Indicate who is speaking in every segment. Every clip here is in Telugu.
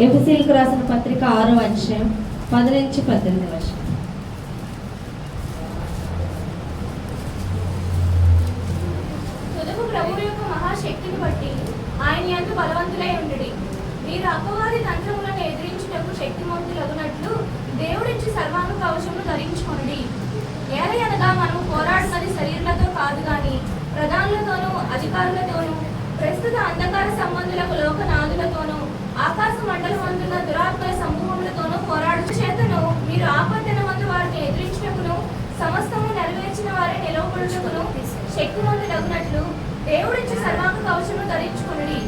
Speaker 1: ఎఫెసీయులకు రాసిన పత్రిక 6వ అధ్యాయం 10 నుంచి 18 వచనం.
Speaker 2: తుదకు ప్రభువు యొక్క మహాశక్తిని బట్టి ఆయన యందు బలవంతులై ఉండుడి. మీరు అపవాది తంత్రములను ఎదిరించుటకు శక్తిమంతులగునట్లు దేవుడిచ్చి సర్వాంగ కవచమును ధరించుకొనుడి. ఏలయనగా మనము పోరాడున్నది శరీరులతో కాదు గాని ప్రధానులతోనూ అధికారులతోనూ ప్రస్తుత అంధకార సంబంధులకు లోకనాథులతోనూ ఆకాశ మండలమందున్న దురాత్మల సమూహములతోనూ పోరాడు చేతను మీరు ఆపదినమందు వారిని ఎదిరించుటకును సమస్తము నెరవేర్చిన వారే నిలవబడుటకును శక్తిమంతులగునట్లు దేవుడిచ్చి సర్వాంగ కవచమును ధరించుకొనుడి.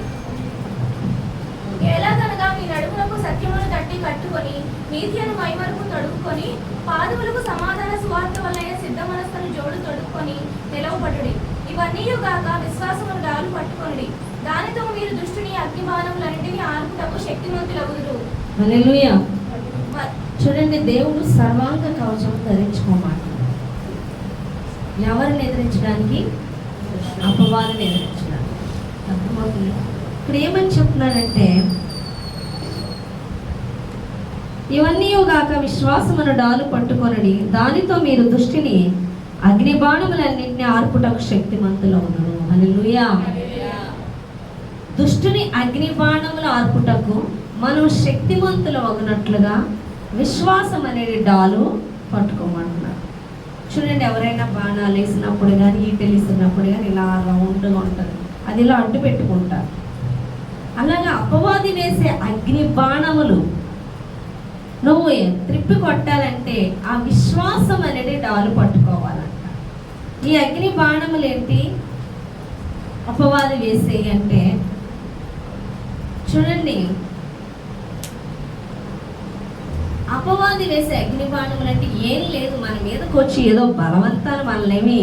Speaker 2: ఎలాగనగా మీ నడుములకు సత్యమును తట్టి కట్టుకొని నీతియను మైమరుపు తొడుక్కొని పాదములకు సమాధాన సువార్త వలన సిద్ధ మనస్సును జోడు తొడుక్కొని నిలవబడుడి. ఇవన్నీ గాక విశ్వాసమును డాలు పట్టుకొనుడి. దానితో మీరు దుష్టుని అగ్నిబాణములన్నిటిని ఆర్పుటకు శక్తిమంతులగుదురు.
Speaker 1: హల్లెలూయా. చూడండి, దేవుడు సర్వాంగ కవచం ధరించుకోమంటున్నాడు. ఎవరిని ఎదిరించడానికి? అపవాదిని ఎదిరించడానికి. అర్థమవుతుంది. ఇప్పుడు ఏమని చెప్తున్నాడంటే, ఇవన్నీ గాక విశ్వాసమును డాలు పట్టుకొనడి. దానితో మీరు దుష్టిని అగ్నిబాణములన్నింటినీ ఆర్పుటకు శక్తిమంతులవుదురు. హల్లెలూయా. దుష్టుని అగ్నిబాణములు ఆర్పుటకు మనం శక్తిమంతులు అగునట్లుగా విశ్వాసం అనేది డాలు పట్టుకోమంటున్నారు. చూడండి, ఎవరైనా బాణాలు వేసినప్పుడు కానీ ఈటెలు ఇస్తున్నప్పుడు కానీ ఇలా రౌండ్గా ఉంటుంది, అది ఇలా అడ్డు పెట్టుకుంటారు. అలాగా అపవాది వేసే అగ్ని బాణములు నువ్వు త్రిప్పి కొట్టాలంటే ఆ విశ్వాసం అనేది డాలు పట్టుకోవాలంట. ఈ అగ్ని బాణములు ఏంటి? అపవాది వేసేయి అంటే చూడండి, అపవాది వేసే అగ్ని బాణములు అంటే ఏం లేదు, మన మీదకి వచ్చి ఏదో బలవంతాన మనల్నేమి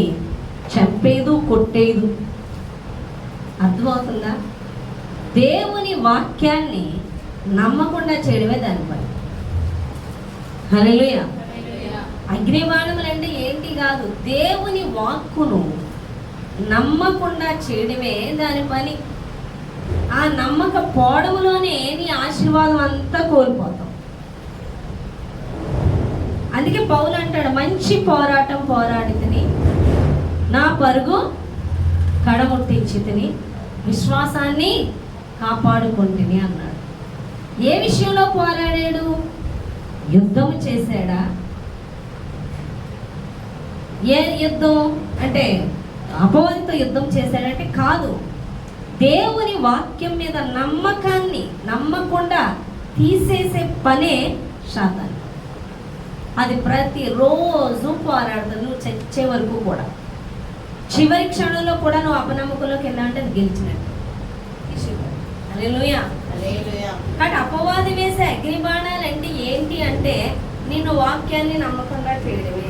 Speaker 1: చంపేదు కొట్టేదు. అర్థమవుతుందా? దేవుని వాక్యాన్ని నమ్మకుండా చేయడమే దాని పని. హల్లెలూయా. అగ్నిబాణములు అంటే ఏంటి కాదు, దేవుని వాక్కును నమ్మకుండా చేయడమే దాని పని. ఆ నమ్మక పోవడంలోనే నీ ఆశీర్వాదం అంతా కోల్పోతాం. అందుకే పౌలు అంటాడు, మంచి పోరాటం పోరాడితిని, నా పరుగు కడముట్టించితిని, విశ్వాసాన్ని కాపాడుకుంటుని అన్నాడు. ఏ విషయంలో పోరాడాడు? యుద్ధం చేశాడా? ఏ యుద్ధం అంటే అపవాదితో యుద్ధం చేశాడంటే కాదు. దేవుని వాక్యం మీద నమ్మకాన్ని నమ్మకుండా తీసేసే పనే శాతాన్ని. అది ప్రతిరోజు పోరాడుతుంది, నువ్వు చచ్చే వరకు కూడా. చివరి క్షణంలో కూడా నువ్వు అపనమ్మకంలోకి వెళ్ళాలంటే అది గెలిచినట్టు. హల్లెలూయా. కానీ అపవాది వేసే అగ్నిబాణాలు అంటే ఏంటి అంటే నిన్ను వాక్యాన్ని నమ్మకుండా చేయడమే.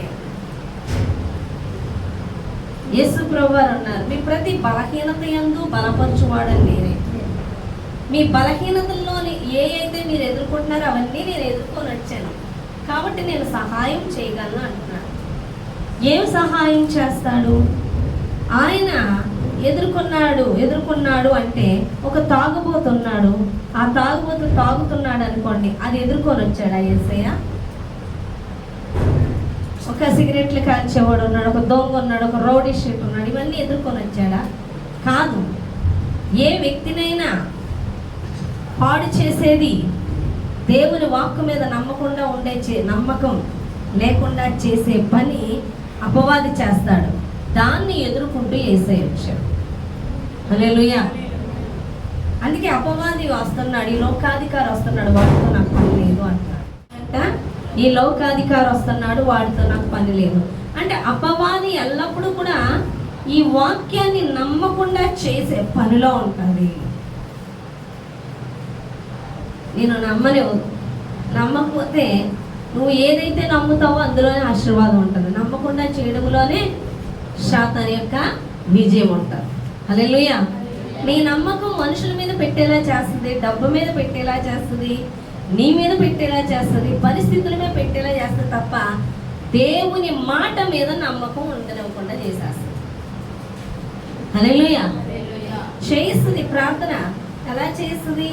Speaker 1: యేసు ప్రభువారు అన్నారు, మీ ప్రతి బలహీనత యందు బలపరచువాడని నేనే. మీ బలహీనతల్లోని ఏ అయితే మీరు ఎదుర్కొంటున్నారో అవన్నీ నేను ఎదుర్కొని వచ్చాను, కాబట్టి నేను సహాయం చేయగలను అంటున్నాడు. ఏం సహాయం చేస్తాడు? ఆయన ఎదుర్కొన్నాడు అంటే ఒక తాగుబోతున్నాడు, ఆ తాగుబోతు తాగుతున్నాడు అనుకోండి, అది ఎదుర్కొని వచ్చాడా యేసయ్య? ఒక సిగరెట్లు కాల్చేవాడు ఉన్నాడు, ఒక దొంగ ఉన్నాడు, ఒక రౌడీ షీట్ ఉన్నాడు, ఇవన్నీ ఎదుర్కొని వచ్చాడా? కాదు. ఏ వ్యక్తినైనా పాడు చేసేది దేవుని వాక్కు మీద నమ్మకుండా నమ్మకం లేకుండా చేసే పని అపవాది చేస్తాడు. దాన్ని ఎదుర్కొంటూ యేసయ్య వచ్చాడు. హల్లెలూయా. అందుకే అపవాది వస్తున్నాడు, ఈ లోకాధికారి వస్తున్నాడు, వాడితో నాకు పని లేదు అంటున్నాడు. ఈ లోకాధికారి వస్తున్నాడు, వాడితో నాకు పని లేదు అంటే అపవాది ఎల్లప్పుడూ కూడా ఈ వాక్యాన్ని నమ్మకుండా చేసే పనిలో ఉంటుంది. నేను నమ్మకపోతే నువ్వు ఏదైతే నమ్ముతావో అందులోనే ఆశీర్వాదం ఉంటుంది. నమ్మకుండా చేయడంలోనే శాతాన్ యొక్క విజయం ఉంటుంది. హల్లెలూయా. నీ నమ్మకం మనుషుల మీద పెట్టేలా చేస్తుంది, డబ్బు మీద పెట్టేలా చేస్తుంది, నీ మీద పెట్టేలా చేస్తుంది, పరిస్థితుల మీద పెట్టేలా చేస్తుంది తప్ప దేవుని మాట మీద నమ్మకం ఉండనివ్వకుండా చేసేస్తుంది. హల్లెలూయా. చేయిస్తుంది ప్రార్థన. ఎలా చేస్తుంది?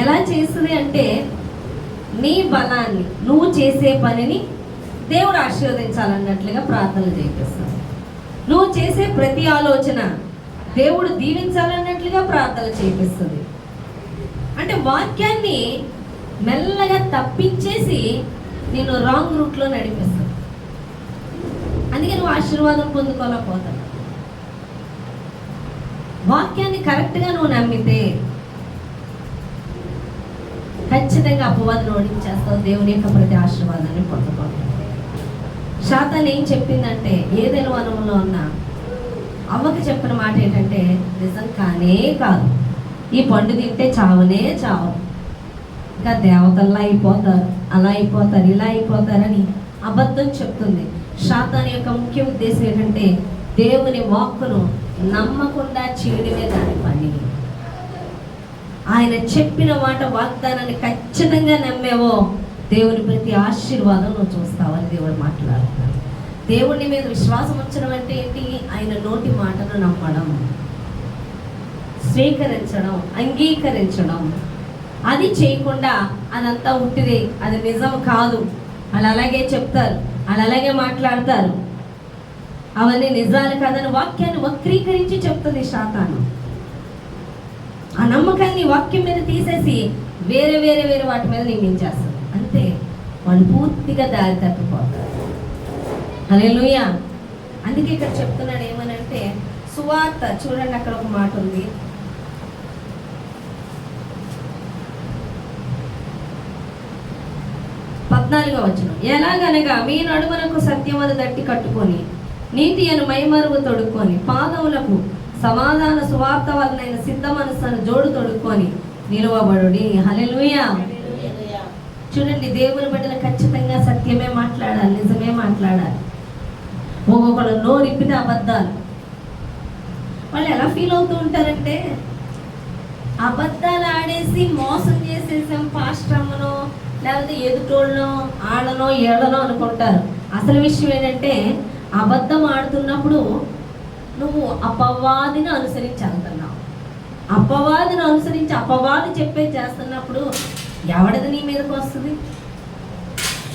Speaker 1: ఎలా చేస్తుంది అంటే నీ బలాన్ని, నువ్వు చేసే పనిని దేవుడు ఆశీర్వదించాలన్నట్లుగా ప్రార్థనలు చేపిస్తాడు. నువ్వు చేసే ప్రతి ఆలోచన దేవుడు దీవించాలన్నట్లుగా ప్రార్థనలు చేపిస్తుంది. అంటే వాక్యాన్ని మెల్లగా తప్పించేసి నేను రాంగ్ రూట్లో నడిపిస్తాను. అందుకే నువ్వు ఆశీర్వాదం పొందుకోలేకపోతావు. వాక్యాన్ని కరెక్ట్గా నువ్వు నమ్మితే ఖచ్చితంగా అపవాదును ఓడించేస్తావు. దేవుని యొక్క ప్రతి ఆశీర్వాదాన్ని పొందుకుంటావు. శాతాన్ ఏం చెప్పిందంటే, ఏదైనా వనంలో ఉన్న అవ్వకి చెప్పిన మాట ఏంటంటే, నిజం కానే కాదు, ఈ పండు తింటే చావనే చావు, ఇంకా దేవతల్లా అయిపోతారు, అలా అయిపోతారు, ఇలా అయిపోతారని అబద్ధం చెప్తుంది. శాతాన్ యొక్క ముఖ్య ఉద్దేశం ఏంటంటే దేవుని వాక్కును నమ్మకుండా చేయడమే దాని పని. ఆయన చెప్పిన మాట, వాగ్దానాన్ని ఖచ్చితంగా నమ్మేవో దేవుని ప్రతి ఆశీర్వాదం నువ్వు చూస్తావని దేవుడు మాట్లాడుతున్నాడు. దేవుని మీద విశ్వాసం ఉంచడం అంటే ఏంటి? ఆయన నోటి మాటను నమ్మడం, స్వీకరించడం, అంగీకరించడం. అది చేయకుండా అదంతా ఉట్టిదే, అది నిజం కాదు, వాళ్ళు అలాగే చెప్తారు, వాళ్ళు అలాగే మాట్లాడతారు, అవన్నీ నిజాలు కాదని వాక్యాన్ని వక్రీకరించి చెప్తుంది శాతాను. ఆ నమ్మకాన్ని వాక్యం మీద తీసేసి వేరే వేరే వేరే వాటి మీద నియమించేస్తారు. అంతే, వాళ్ళు పూర్తిగా దారి తప్పిపోతారు. హల్లెలూయా. అందుకే ఇక్కడ చెప్తున్నాడు ఏమనంటే, సువార్త చూడండి, అక్కడ ఒక మాట ఉంది, 14వ వచనం. ఎలాగనగా మీ నడుమనకు సత్యమను దట్టి కట్టుకొని, నీతి అను మైమరుగు తొడుక్కొని, పాదములకు సమాధాన సువార్త వలనైన సిద్ధ మనస్సును జోడు తొడుక్కొని నిలువబడుడి. హల్లెలూయా. చూడండి, దేవుని బిడ్డలు ఖచ్చితంగా సత్యమే మాట్లాడాలి, నిజమే మాట్లాడాలి. ఒక్కొక్కరు నోరిప్పితే అబద్ధాలు. వాళ్ళు ఎలా ఫీల్ అవుతూ ఉంటారంటే, అబద్ధాలు ఆడేసి మోసం చేసేసాం పాస్టర్ అమ్మనో లేకపోతే ఎదుటోళ్ళనో ఆళ్ళనో ఏళ్ళనో అనుకుంటారు. అసలు విషయం ఏంటంటే, అబద్ధం ఆడుతున్నప్పుడు నువ్వు అపవాదిని అనుసరించి వెళ్తున్నావు. అపవాదిని అనుసరించి అపవాది చెప్పేది చేస్తున్నప్పుడు ఎవడది నీ మీదకి వస్తుంది?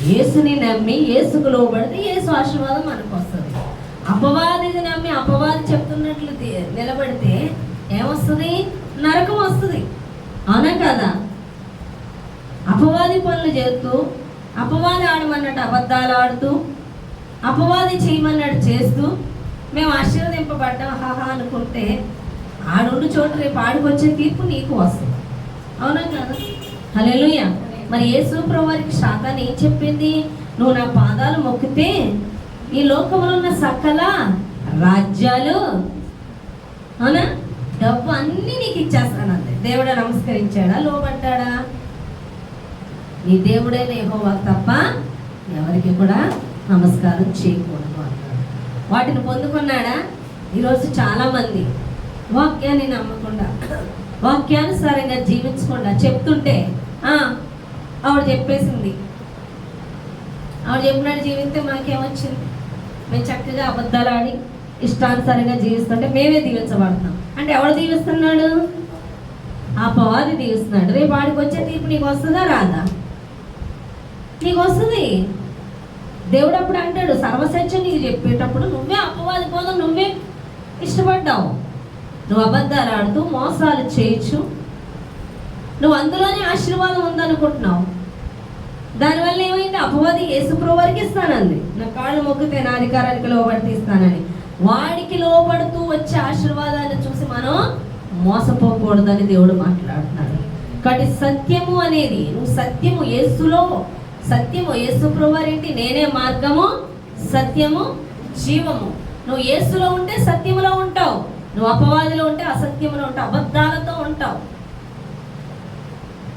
Speaker 1: యేసుని నమ్మి యేసుకు లోబడితే యేసు ఆశీర్వాదం మనకు వస్తుంది. అపవాదిని నమ్మి అపవాది చెప్తున్నట్లు నిలబడితే ఏమొస్తుంది? నరకం వస్తుంది. అవునా కదా? అపవాది పనులు చేస్తూ, అపవాది ఆడమన్నట్టు అబద్ధాలు ఆడుతూ, అపవాది చేయమన్నట్టు చేస్తూ మేము ఆశీర్వదింపబడ్డాం హాహా అనుకుంటే ఆడుండు చోటు రేపు ఆడికొచ్చే తీర్పు నీకు వస్తుంది. అవునా కదా? హల్లెలూయా. మరి యేసు ప్రభువారికి శాతాన్ ఏం చెప్పింది? నువ్వు నా పాదాలు మొక్కితే ఈ లోకంలో ఉన్న సకల రాజ్యాలు, అవునా, డబ్బు అన్నీ నీకు ఇచ్చేస్తాను అంతే. దేవుడా నమస్కరించాడా? లోబడ్డాడా? నీ దేవుడైన యెహోవా తప్ప ఎవరికి కూడా నమస్కారం చేయకూడదు అన్నాడు. వాటిని పొందుకున్నాడా? ఈరోజు చాలామంది వాక్యాన్ని నమ్మకుండా, వాక్యానుసారంగా జీవించకుండా చెప్తుంటే ఆవిడ చెప్పేసింది, ఆవిడ చెప్పినట్టు జీవిస్తే మాకేమొచ్చింది? మేము చక్కగా అబద్ధాలు ఆడి ఇష్టానుసారంగా జీవిస్తుంటే మేమే దీవించబడుతున్నాం. అంటే ఎవడు దీవిస్తున్నాడు? అపవాది దీవిస్తున్నాడు. రేపు వాడికి వచ్చే తీర్పు నీకు వస్తుందా రాదా? నీకు వస్తుంది. దేవుడు అప్పుడు అంటాడు, సర్వసత్యం నీకు చెప్పేటప్పుడు నువ్వే అపవాది బోధ నువ్వే ఇష్టపడ్డావు. నువ్వు అబద్ధాలు ఆడుతూ మోసాలు చేయొచ్చు, నువ్వు అందులోనే ఆశీర్వాదం ఉందనుకుంటున్నావు. దానివల్ల ఏమైంది? అపవాది యేసుప్రభువు వారికి ఇస్తానంది, నా కాళ్ళు మొక్కితే నా అధికారానికి లోబడితే ఇస్తానని. వాడికి లోబడుతూ వచ్చే ఆశీర్వాదాన్ని చూసి మనం మోసపోకూడదని దేవుడు మాట్లాడుతున్నాడు. కాబట్టి సత్యము అనేది, నువ్వు సత్యము యేసులో, సత్యము యేసుప్రభువు వారేంటి? నేనే మార్గము, సత్యము, జీవము. నువ్వు యేసులో ఉంటే సత్యములో ఉంటావు, నువ్వు అపవాదిలో ఉంటే అసత్యములో ఉంటావు, అబద్ధాలతో ఉంటావు.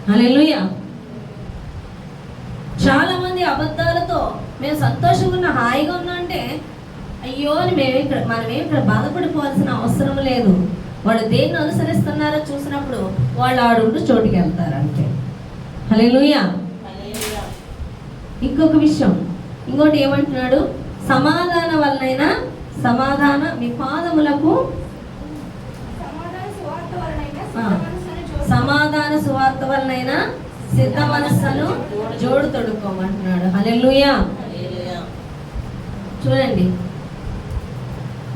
Speaker 1: హల్లెలూయా. చాలా మంది అబద్ధాలతో మేము సంతోషంగా ఉన్నా, హాయిగా ఉన్నా అంటే అయ్యో అని మనమేం ఇక్కడ బాధపడిపోవాల్సిన అవసరం లేదు. వాళ్ళు దేన్ని అనుసరిస్తున్నారో చూసినప్పుడు వాళ్ళు ఆడుంటూ చోటుకి వెళ్తారు అంటే. హల్లెలూయా. ఇంకొక విషయం, ఇంకోటి ఏమంటున్నాడు? సమాధాన వలనైనా సమాధాన మీ పాదములకు సమాధాన సువార్త వలనైనా సిద్ధ మనస్సును జోడు తొడుక్కోమంటున్నాడు. హల్లెలూయా. చూడండి,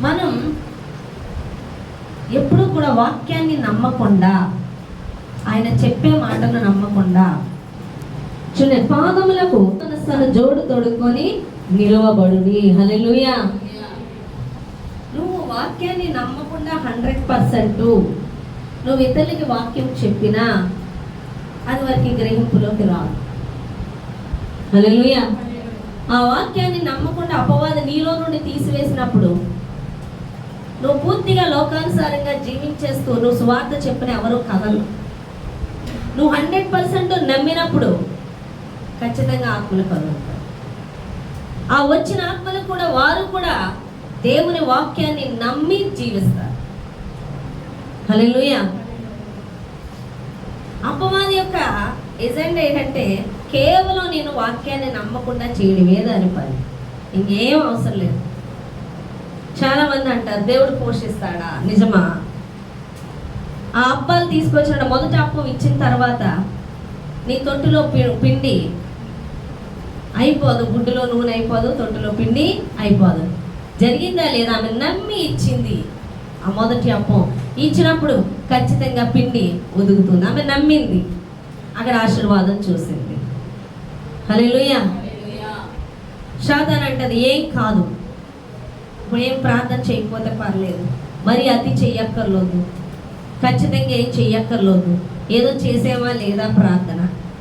Speaker 1: మనం ఎప్పుడూ కూడా వాక్యాన్ని నమ్మకుండా, ఆయన చెప్పే మాటను నమ్మకుండా, చూడండి, పాదములకు మనస్సును జోడు తొడుక్కొని నిలువబడుడి. హల్లెలూయా. నువ్వు వాక్యాన్ని నమ్మకుండా 100% నువ్వు ఇతరులకి వాక్యం చెప్పినా అది వారికి గ్రహింపులోకి రాదు. హల్లెలూయా. ఆ వాక్యాన్ని నమ్మకుండా అపవాది నీలో నుండి తీసివేసినప్పుడు నువ్వు పూర్తిగా లోకానుసారంగా జీవించేస్తూ నువ్వు సువార్త చెప్పిన ఎవరు కదలు. నువ్వు 100% నమ్మినప్పుడు ఖచ్చితంగా ఆత్మలు కలుగుతారు. ఆ వచ్చిన ఆత్మలు కూడా వారు కూడా దేవుని వాక్యాన్ని నమ్మి జీవిస్తారు. హల్లెలూయా. అపవాది యొక్క ఎజెండా ఏంటంటే కేవలం నేను వాక్యాన్ని నమ్మకుండా చేయడమే దాని పని, ఇంకేం అవసరం లేదు. చాలా మంది అంటారు దేవుడు పోషిస్తాడా? నిజమా? ఆ అప్పాలు తీసుకొచ్చిన మొదటి అప్పం ఇచ్చిన తర్వాత నీ తొట్టులో పిండి అయిపోదు, గుడ్డులో నూనె అయిపోదు, తొట్టులో పిండి అయిపోదు. జరిగిందా లేదా? ఆమె నమ్మి ఇచ్చింది. ఆ మొదటి అప్పం ఇచ్చినప్పుడు ఖచ్చితంగా పిండి ఒదుగుతుంది. ఆమె నమ్మింది, అక్కడ ఆశీర్వాదం చూసింది. హల్లెలూయా. సాతాను అంటది ఏం కాదు, ఇప్పుడు ఏం ప్రార్థన చేయకపోతే పర్లేదు, మరి అతి చెయ్యక్కర్లేదు, ఖచ్చితంగా ఏం చెయ్యక్కర్లేదు, ఏదో చేసేవా లేదా ప్రార్థన.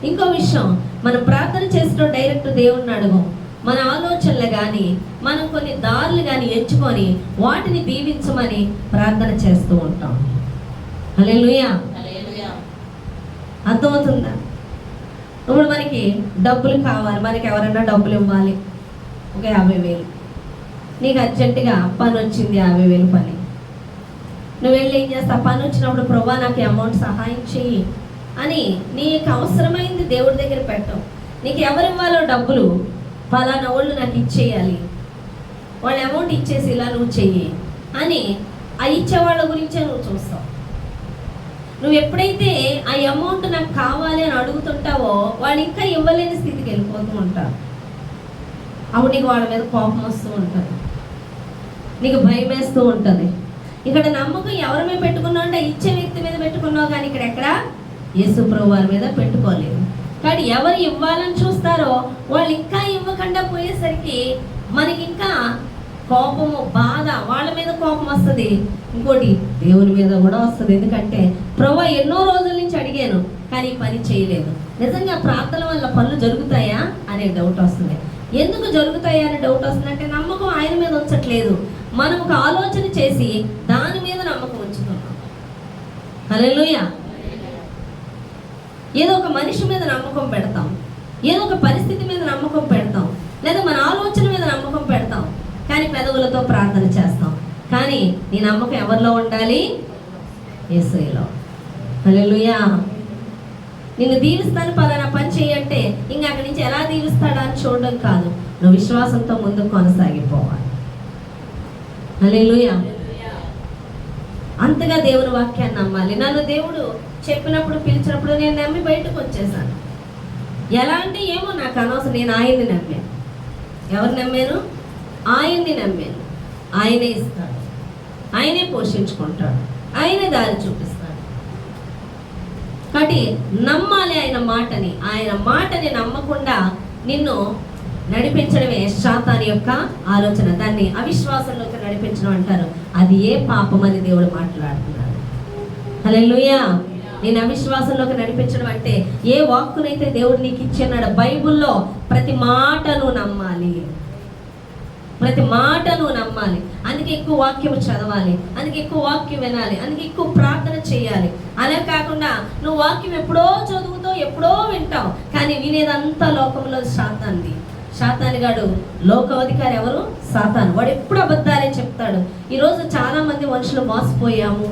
Speaker 1: ఇంకో విషయం, మనం ప్రార్థన చేస్తూ డైరెక్ట్ దేవుణ్ణి అడగం. మన ఆలోచనలు కానీ మనం కొన్ని దారులు కానీ ఎంచుకొని వాటిని దీవించమని ప్రార్థన చేస్తూ ఉంటాం. హల్లెలూయా. అర్థమవుతుందా? ఇప్పుడు మనకి డబ్బులు కావాలి, మనకి ఎవరైనా డబ్బులు ఇవ్వాలి, ఒక 50,000. నీకు అర్జెంటుగా పని వచ్చింది, 50,000 పని. నువ్వు వెళ్ళి ఏం చేస్తావు? పని వచ్చినప్పుడు ప్రభా నాకు అమౌంట్ సహాయం చెయ్యి అని నీకు అవసరమైంది దేవుడి దగ్గర పెట్టవు. నీకు ఎవరు ఇవ్వాలో డబ్బులు ఫలానా వాళ్ళు నాకు ఇచ్చేయాలి, వాళ్ళ అమౌంట్ ఇచ్చేసి ఇలా నువ్వు చెయ్యి అని ఆ ఇచ్చేవాళ్ళ గురించే నువ్వు చూస్తావు. నువ్వు ఎప్పుడైతే ఆ అమౌంట్ నాకు కావాలి అని అడుగుతుంటావో వాళ్ళు ఇంకా ఇవ్వలేని స్థితికి వెళ్ళిపోతూ ఉంటారు. అప్పుడు నీకు వాళ్ళ మీద కోపం వస్తూ ఉంటుంది, నీకు భయం వేస్తూ ఉంటుంది. ఇక్కడ నమ్మకం ఎవరి మీద పెట్టుకున్నావు అంటే ఇచ్చే వ్యక్తి మీద పెట్టుకున్నావు, కానీ ఇక్కడ ఎక్కడ యేసు ప్రభు వారి మీద పెట్టుకోలేదు. కానీ ఎవరు ఇవ్వాలని చూస్తారో వాళ్ళు ఇంకా ఇవ్వకుండా పోయేసరికి మనకి ఇంకా కోపము, బాధ, వాళ్ళ మీద కోపం వస్తుంది, ఇంకోటి దేవుని మీద కూడా వస్తుంది. ఎందుకంటే ప్రభు ఎన్నో రోజుల నుంచి అడిగాను కానీ పని చేయలేదు. నిజంగా ప్రార్థన వల్ల పనులు జరుగుతాయా అనే డౌట్ వస్తుంది. ఎందుకు జరుగుతాయా అనే డౌట్ వస్తుంది అంటే నమ్మకం ఆయన మీద ఉంచట్లేదు, మనం ఒక ఆలోచన చేసి దాని మీద నమ్మకం ఉంచుతున్నాం. హల్లెలూయా. ఏదో ఒక మనిషి మీద నమ్మకం పెడతాం, ఏదో ఒక పరిస్థితి మీద నమ్మకం పెడతాం, లేదా మన ఆలోచన మీద నమ్మకం పెడతాం, కానీ పెదవులతో ప్రార్థన చేస్తాం. కానీ నీ నమ్మకం ఎవరిలో ఉండాలి? యేసులో. హల్లెలూయా. నిన్ను దీవిస్తాను, పలానా పని చేయంటే ఇంకా అక్కడి నుంచి ఎలా దీవిస్తాడా అని చూడడం కాదు, నువ్వు విశ్వాసంతో ముందుకు కొనసాగిపోవాలి. హల్లెలూయా. అంతగా దేవుని వాక్యాన్ని నమ్మాలి. నన్ను దేవుడు చెప్పినప్పుడు, పిలిచినప్పుడు నేను నమ్మి బయటకు వచ్చేసాను. ఎలా అంటే ఏమో నాకు అనవసరం, నేను ఆయన్ని నమ్మాను. ఎవరు నమ్మాను? ఆయన్ని నమ్మాను. ఆయనే ఇస్తాడు, ఆయనే పోషించుకుంటాడు, ఆయనే దారి చూపిస్తాడు. కాబట్టి నమ్మాలి ఆయన మాటని. ఆయన మాటని నమ్మకుండా నిన్ను నడిపించడమే సాతాను యొక్క ఆలోచన. దాన్ని అవిశ్వాసంలోకి నడిపించడం అంటారు. అది ఏ పాపం అని దేవుడు మాట్లాడుతున్నాడు. హల్లెలూయా. నేను అవిశ్వాసంలోకి నడిపించడం అంటే ఏ వాక్కునైతే దేవుడు నీకు ఇచ్చినాడు, బైబుల్లో ప్రతి మాటను నమ్మాలి, ప్రతి మాటను నమ్మాలి. అందుకే ఎక్కువ వాక్యం చదవాలి, అందుకే ఎక్కువ వాక్యం వినాలి, అందుకే ఎక్కువ ప్రార్థన చేయాలి. అలా కాకుండా నువ్వు వాక్యం ఎప్పుడో చదువుతావు, ఎప్పుడో వింటావు, కానీ వినేదంతా లోకంలో సాతానుది. సాతానుగాడు లోకాధికారి ఎవరు? సాతాను. వాడు ఎప్పుడు అబద్ధాలే చెప్తాడు. ఈరోజు చాలా మంది మనుషులు మోసపోయాము,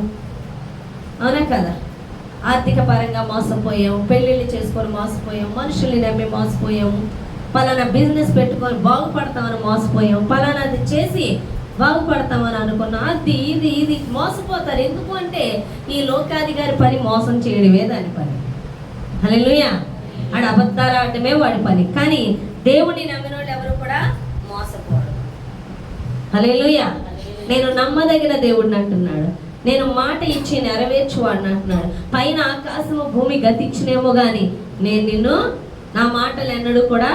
Speaker 1: అవునా కదా? ఆర్థిక పరంగా మోసపోయాము, పెళ్ళిళ్ళు చేసుకొని మోసపోయాము, మనుషుల్ని నమ్మి మోసపోయాము, పలానా బిజినెస్ పెట్టుకొని బాగుపడతామని మోసపోయాము, పలానాది చేసి బాగుపడతామని అనుకున్నాం. అది ఇది ఇది మోసపోతారు. ఎందుకు అంటే ఈ లోకాధికారి పని మోసం చేయడమే దాని పని. హల్లెలూయా. ఆడు అబద్ధాలు ఆడటమే వాడి పని. కానీ దేవుడిని నమ్మిన వాళ్ళు ఎవరు కూడా మోసపోరు. హల్లెలూయా. నేను నమ్మదగిన దేవుడిని అంటున్నాడు. నేను మాట ఇచ్చి నెరవేర్చువాడిని అంటున్నాడు. పైన ఆకాశము భూమి గతించినేమో కానీ నేను నిన్ను, నా మాటలు ఎన్నడూ కూడా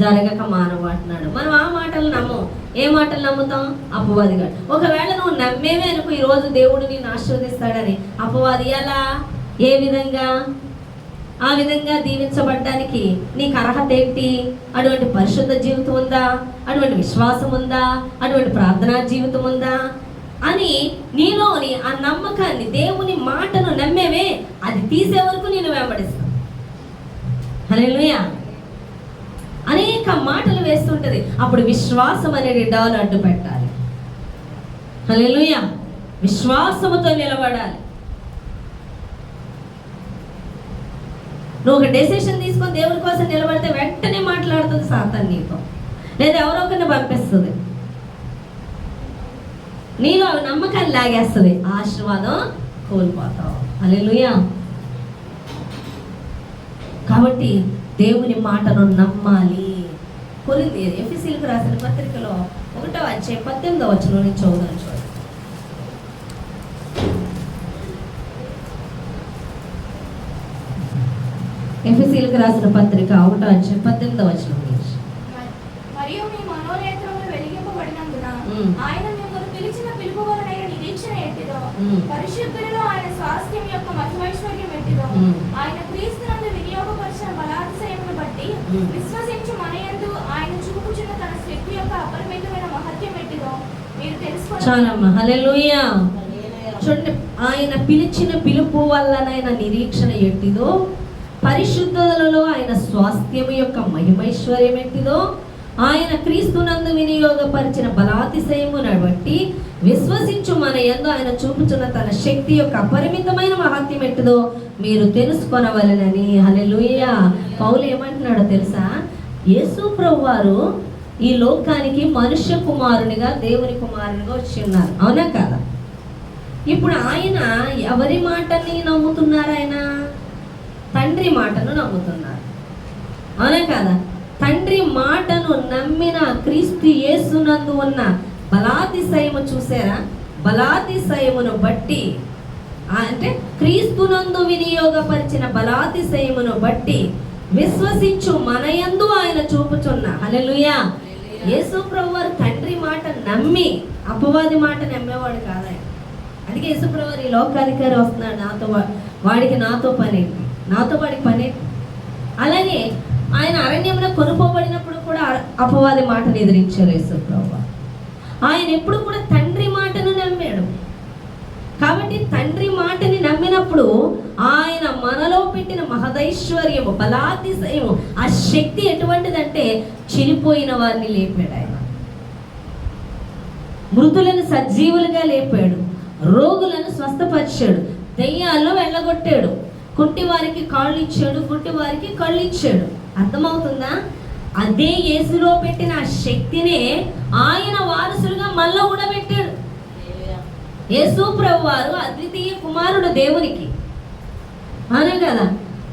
Speaker 1: జరగక మానవు అంటున్నాడు. మనం ఆ మాటలు నమ్మం. ఏ మాటలు నమ్ముతాం? అపవాదిగా. ఒకవేళ నువ్వు నమ్మేవే అనుకో ఈరోజు దేవుడు నిన్ను ఆశీర్వదిస్తాడని, అపవాది ఎలా, ఏ విధంగా, ఆ విధంగా దీవించబడ్డానికి నీకు అర్హత ఏంటి? అటువంటి పరిశుద్ధ జీవితం ఉందా? అటువంటి విశ్వాసం ఉందా? అటువంటి ప్రార్థనా జీవితం ఉందా అని నీలోని ఆ నమ్మకాన్ని, దేవుని మాటను నమ్మేవే, అది తీసే వరకు నేను వెంబడిస్తాను. హల్లెలూయా. అనేక మాటలు వేస్తుంటది. అప్పుడు విశ్వాసం అనేది డాలు అడ్డు పెట్టాలి. హల్లెలూయా. విశ్వాసముతో నిలబడాలి. నువ్వు ఒక డెసిషన్ తీసుకొని దేవుడి కోసం నిలబడితే వెంటనే మాట్లాడుతుంది సాతాను నీతో, లేదా ఎవరో ఒకరిని పంపిస్తుంది, నీలో నమ్మకాన్ని లాగేస్తుంది, ఆశీర్వాదం కోల్పోతావు. హల్లెలూయా. కాబట్టి దేవుని మాటను నమ్మాలి. ఎఫెసీయులకు రాసిన పత్రికలో 1వ అధ్యాయం 18వ వచనం నుంచి చదువుదాం. చూడండి. ఎఫెసీయులకు రాసిన పత్రిక 1వ అధ్యాయం 18వ వచనం నుంచి.
Speaker 2: మరియు మీ మనోనేత్రములు వెలిగింపబడినందున ఆయన మిమ్మల్ని పిలిచిన పిలుపు వలన నిరీక్షణ ఎట్టిదో, పరిశుద్ధులలో ఆయన స్వాస్థ్యం యొక్క మహిమైశ్వర్యం ఎట్టిదో, ఆయన క్రీస్తునందు వినియోగపరిచిన బలాతిశయమును బట్టి విశ్వసించు మనయందు ఆయన చూపుచున్న తన శక్తి యొక్క అపరిమితమైన మహత్యం ఎట్టిదో మీరు తెలుసుకోవాలి.
Speaker 1: చాలమ్మా. హల్లెలూయా. చూడండి, ఆయన పిలిచిన పిలుపు వల్లనైన నిరీక్షణ ఎట్టిదో, పరిశుద్ధులలో ఆయన స్వాస్థ్యము యొక్క మహిమైశ్వర్యం ఎట్టిదో, ఆయన క్రీస్తునందు వినియోగపరిచిన బలాతిశయమును బట్టి విశ్వసించు మన యందు ఆయన చూపుచున్న తన శక్తి యొక్క అపరిమితమైన మహత్యం ఎట్టిదో మీరు తెలుసుకొనవలెనని. హల్లెలూయా. పౌలు ఏమంటున్నాడో తెలుసా? యేసు ప్రభువారు ఈ లోకానికి మనుష్య కుమారునిగా, దేవుని కుమారునిగా వచ్చి ఉన్నారు. అవునా కాదా? ఇప్పుడు ఆయన ఎవరి మాటని నమ్ముతున్నారు? ఆయన తండ్రి మాటను నమ్ముతున్నారు. అవునా కాదా? తండ్రి మాటను నమ్మిన క్రీస్తు యేసునందు ఉన్న బలాతిశయము చూసారా? బలాతిశయమును బట్టి, అంటే క్రీస్తునందు వినియోగపరిచిన బలాతిశయమును బట్టి విశ్వసించు మనయందు ఆయన చూపుచున్న. హల్లెలూయా. యేసు ప్రభువారు తండ్రి మాట నమ్మి అపవాది మాట నమ్మేవాడు కాదు ఆయన. అందుకే యేసు ప్రభువారు ఈ లోకాధికారి వస్తున్నాడు, నాతో వాడికి నాతో పని, నాతో వాడికి పని. అలాగే ఆయన అరణ్యంలో కొనుక్కోబడినప్పుడు కూడా అపవాది మాటను ఎదిరించారు యేసు ప్రభువారు. ఆయన ఎప్పుడు కూడా తండ్రి మాటను నమ్మాడు. కాబట్టి తండ్రి మాటని నమ్మినప్పుడు ఆయన మనలో పెట్టిన మహదైశ్వర్యము, బలాతిశయము, ఆ శక్తి ఎటువంటిదంటే చనిపోయిన వారిని లేపాడు ఆయన, మృతులను సజీవులుగా లేపాడు, రోగులను స్వస్థపరిచాడు, దెయ్యాలను వెళ్ళగొట్టాడు, కుంటి వారికి కాళ్ళు ఇచ్చాడు, గుడ్డి వారికి కళ్ళు ఇచ్చాడు. అర్థమవుతుందా? అదే యేసులో పెట్టిన శక్తినే ఆయన వారసులుగా మనలో కూడా పెట్టాడు. యేసు ప్రభువారు అద్వితీయ కుమారుడు దేవునికి. అవును కదా?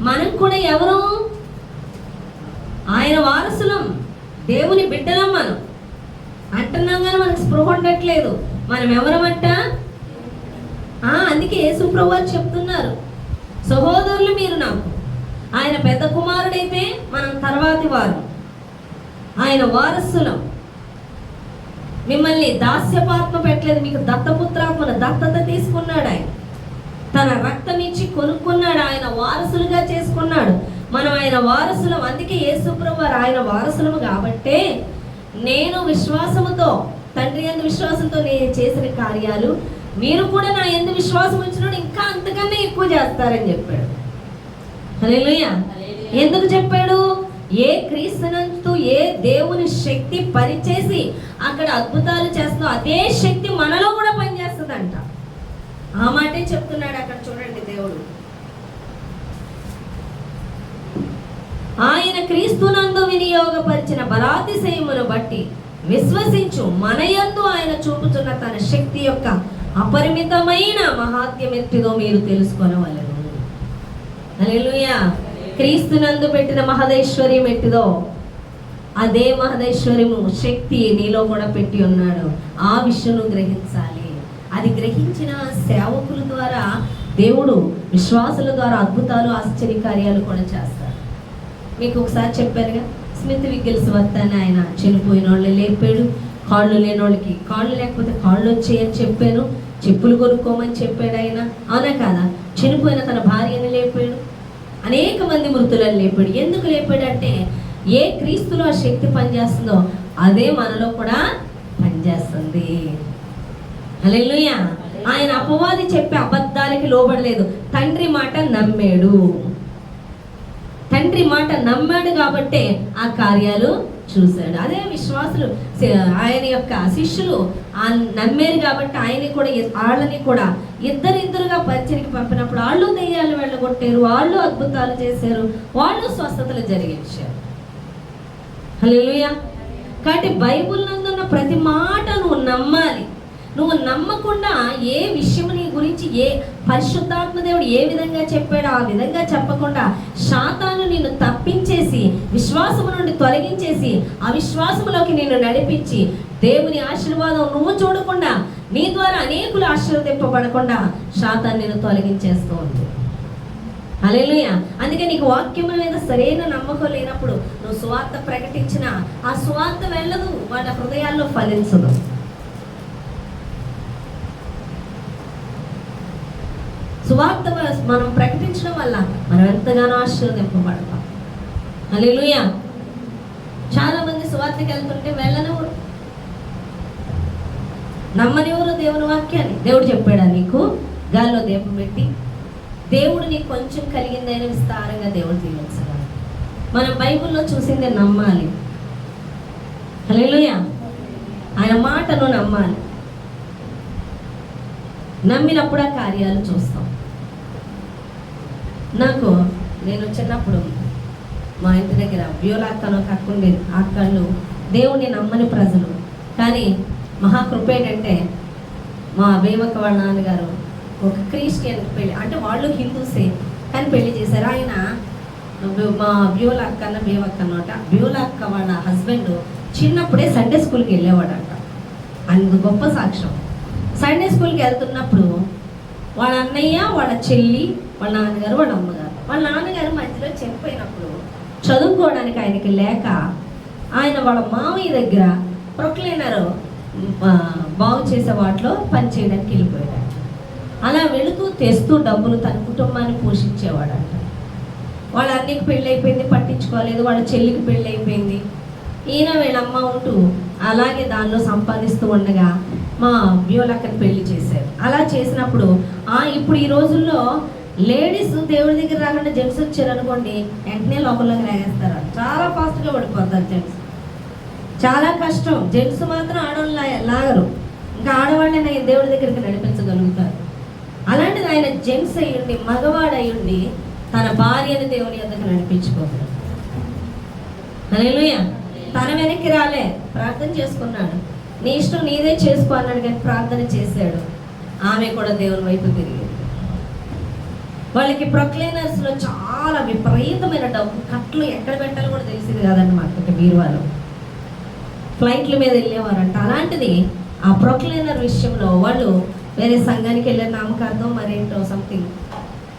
Speaker 1: మనం కూడా ఎవరు? ఆయన వారసులం, దేవుని బిడ్డలం. మనం అంటున్నాం కానీ మనకు స్పృహ ఉండట్లేదు మనం ఎవరమంట. అందుకే యేసు ప్రభువారు చెప్తున్నారు, సహోదరులు మీరు నాకు, ఆయన పెద్ద కుమారుడైతే మనం తర్వాతి వారు, ఆయన వారసులం. మిమ్మల్ని దాస్యపాత్మ పెట్టలేదు, మీకు దత్తపుత్రాత్మను దత్తత తీసుకున్నాడు. ఆయన తన రక్తం ఇచ్చి కొనుక్కున్నాడు, ఆయన వారసులుగా చేసుకున్నాడు. మనం ఆయన వారసులం. అందుకే యేసు ప్రభువారు ఆయన వారసులము కాబట్టే నేను విశ్వాసముతో, తండ్రి యందు విశ్వాసంతో నేను చేసిన కార్యాలు మీరు కూడా నా యందు విశ్వాసం ఉంచినప్పుడు ఇంకా అంతకన్నా ఎక్కువ చేస్తారని చెప్పాడు. హల్లెలూయా. ఎందుకు చెప్పాడు? ఏ క్రీస్తునందు ఏ దేవుని శక్తి పనిచేసి అక్కడ అద్భుతాలు చేస్తుందో అదే శక్తి మనలో కూడా పనిచేస్తుందంట. ఆ మాటే చెప్తున్నాడు అక్కడ. చూడండి, దేవుడు ఆయన క్రీస్తునందు వినియోగపరిచిన బలాతిశయమును బట్టి విశ్వసించు మనయందు ఆయన చూపుతున్న తన శక్తి యొక్క అపరిమితమైన మహాత్యం ఎట్టిదో మీరు తెలుసుకొనవలెను. హల్లెలూయా. క్రీస్తునందు పెట్టిన మహదేశ్వర్యం ఎట్టిదో అదే మహదేశ్వర్యము శక్తి నీలో కూడా పెట్టి ఉన్నాడు. ఆ విషయం గ్రహించాలి. అది గ్రహించిన సేవకుల ద్వారా దేవుడు విశ్వాసుల ద్వారా అద్భుతాలు ఆశ్చర్య కార్యాలు కూడా చేస్తారు. మీకు ఒకసారి చెప్పారుగా, స్మిత్ విగ్గిల్స్వర్త్ అని ఆయన చనిపోయిన వాళ్ళు లేపాడు. కాళ్ళు లేని వాళ్ళకి కాళ్ళు లేకపోతే కాళ్ళు వచ్చాయని చెప్పాను. చెప్పులు కొనుక్కోమని చెప్పాడు ఆయన, అవునా కాదా? చనిపోయిన తన భార్యని లేపాడు. అనేక మంది మృతులను లేపాడు. ఎందుకు లేపాడంటే ఏ క్రీస్తులో ఆ శక్తి పనిచేస్తుందో అదే మనలో కూడా పనిచేస్తుంది. హల్లెలూయా. ఆయన అపవాది చెప్పే అబద్ధాలకి లోబడలేదు. తండ్రి మాట నమ్మాడు. తండ్రి మాట నమ్మాడు కాబట్టే ఆ కార్యాలు చూశాడు. అదే విశ్వాసులు ఆయన యొక్క శిష్యులు నమ్మారు కాబట్టి ఆయన్ని కూడా వాళ్ళని కూడా ఇద్దరిద్దరుగా పరిచయకి పంపినప్పుడు వాళ్ళు దెయ్యాలు వెళ్ళగొట్టారు, వాళ్ళు అద్భుతాలు చేశారు, వాళ్ళు స్వస్థతలు జరిగించారు. హల్లెలూయా. కాబట్టి బైబిల్ నందున్న ప్రతి మాట నువ్వు నమ్మాలి. నువ్వు నమ్మకుండా ఏ విషయం నీ గురించి ఏ పరిశుద్ధాత్మ దేవుడు ఏ విధంగా చెప్పాడో ఆ విధంగా చెప్పకుండా శాతాను నిన్ను తప్పించేసి విశ్వాసము నుండి తొలగించేసి అవిశ్వాసములోకి నిన్ను నడిపించి దేవుని ఆశీర్వాదం నువ్వు చూడకుండా నీ ద్వారా అనేకులు ఆశీర్వదింపబడకుండా శాతాన్ని నిన్ను తొలగించేస్తూ ఉంది. హల్లెలూయా. అందుకే నీకు వాక్యం మీద సరైన నమ్మకం లేనప్పుడు నువ్వు సువార్త ప్రకటించినా ఆ సువార్త వెళ్ళదు, వాళ్ళ హృదయాల్లో ఫలించదు. సువార్త మనం ప్రకటించడం వల్ల మనం ఎంతగానో ఆశీర్వదింపబడతాం. హల్లెలూయా. చాలా మంది సువార్తకి వెళ్తుంటే వెళ్ళనివ్వరు, నమ్మనివ్వరు దేవుని వాక్యాన్ని. దేవుడు చెప్పాడా నీకు? గాల్లో దీపం పెట్టి దేవుడు నీకు కొంచెం కలిగిందైనా విస్తారంగా దేవుడు దీవించగలడు. మనం బైబిల్లో చూసిందే నమ్మాలి. హల్లెలూయా. ఆయన మాటను నమ్మాలి. నమ్మినప్పుడు ఆ కార్యాలు చూస్తాం. నేను చిన్నప్పుడు మా ఇంటి దగ్గర బ్యూలాక్కను ఒక అక్క ఉండేది. ఆ అక్కళ్ళు దేవుడిని నమ్మని ప్రజలు. కానీ మహాకృప ఏంటంటే మా వేమక్క వాళ్ళ నాన్నగారు ఒక క్రిస్టియన్ పెళ్ళి, అంటే వాళ్ళు హిందూసే కానీ పెళ్లి చేశారు. ఆయన మా బ్యూలక్క అన్న వేమక్క అన్నమాట. బ్యూలక్క వాళ్ళ హస్బెండ్ చిన్నప్పుడే సండే స్కూల్కి వెళ్ళేవాడంట. అందుకు గొప్ప సాక్ష్యం. సండే స్కూల్కి వెళ్తున్నప్పుడు వాళ్ళ అన్నయ్య, వాళ్ళ చెల్లి, వాళ్ళ నాన్నగారు, వాళ్ళ అమ్మగారు, వాళ్ళ నాన్నగారు మధ్యలో చనిపోయినప్పుడు చదువుకోవడానికి ఆయనకి లేక ఆయన వాళ్ళ మామయ్య దగ్గర ప్రొక్లైనర్ బాగు చేసే వాటిలో పని చేయడానికి వెళ్ళిపోయాడు. అలా వెళుతూ తెస్తూ డబ్బులు తన కుటుంబాన్ని పోషించేవాడంట. వాళ్ళ అన్నయ్యకి పెళ్ళి అయిపోయింది, పట్టించుకోలేదు. వాళ్ళ చెల్లికి పెళ్ళి అయిపోయింది. ఈయన వీళ్ళమ్మ ఉంటూ అలాగే దానిలో సంపాదిస్తూ ఉండగా మా బ్యూలక్కని పెళ్లి చేశారు. అలా చేసినప్పుడు ఇప్పుడు ఈ రోజుల్లో లేడీస్ దేవుడి దగ్గర రాకుండా జెంట్స్ వచ్చారు అనుకోండి, వెంటనే లోపలికి రాగేస్తారు. చాలా ఫాస్ట్గా పడిపోతారు జెంట్స్. చాలా కష్టం. జెంట్స్ మాత్రం ఆడవాళ్ళు లాగరు. ఇంకా ఆడవాళ్ళని దేవుడి దగ్గరికి నడిపించగలుగుతారు. అలాంటిది ఆయన జెంట్స్ అయ్యుండి, మగవాడు అయ్యుండి తన భార్యని దేవుని యొద్దకు నడిపించుకోగలరు. హల్లెలూయా. తన వెనక్కి రాలే, ప్రార్థన చేసుకున్నాడు. నీ ఇష్టం నీదే చేసుకో అన్నాడు, కానీ ప్రార్థన చేశాడు. ఆమె కూడా దేవుని వైపు తిరిగింది. వాళ్ళకి ప్రొక్లైనర్స్లో చాలా విపరీతమైన డబ్బు, కట్లు ఎక్కడ పెట్టాలో కూడా తెలిసింది కాదన్నమాట. బీరువాలో ఫ్లైట్ల మీద వెళ్ళేవారంట. అలాంటిది ఆ ప్రొక్లైనర్ విషయంలో వాళ్ళు వేరే సంఘానికి వెళ్ళే నామకార్థం మరేంటో సంథింగ్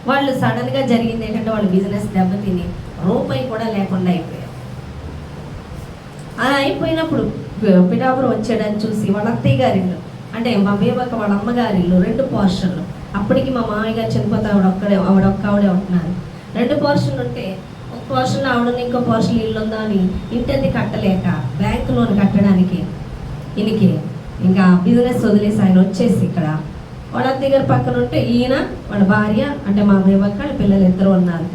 Speaker 1: వాళ్ళు సడన్గా జరిగింది ఏంటంటే వాళ్ళ బిజినెస్ దెబ్బతిని రూపాయి కూడా లేకుండా అయిపోయారు. అలా అయిపోయినప్పుడు పిఠాపురం వచ్చాడని చూసి వాళ్ళ అత్తయ్య గారి ఇల్లు, అంటే మా బేబక్క వాళ్ళ అమ్మగారి ఇల్లు 2 పోర్షన్లు. అప్పటికి మా మామయ్య గారు చనిపోతే ఆవిడే ఉంటున్నారు. 2 పోర్షన్లు ఉంటే ఒక పోర్షన్లో ఆవిడ, ఇంకో పోర్షన్ ఇల్లు ఉందా అని ఇంటిది కట్టలేక బ్యాంకు లోన్ కట్టడానికి ఈయనకి ఇంకా బిజినెస్ వదిలేసి ఆయన వచ్చేసి ఇక్కడ వాళ్ళ అత్తయ్య గారి పక్కన ఉంటే ఈయన వాళ్ళ భార్య, అంటే మా బేబక్క పిల్లలు 2 ఉన్నారు,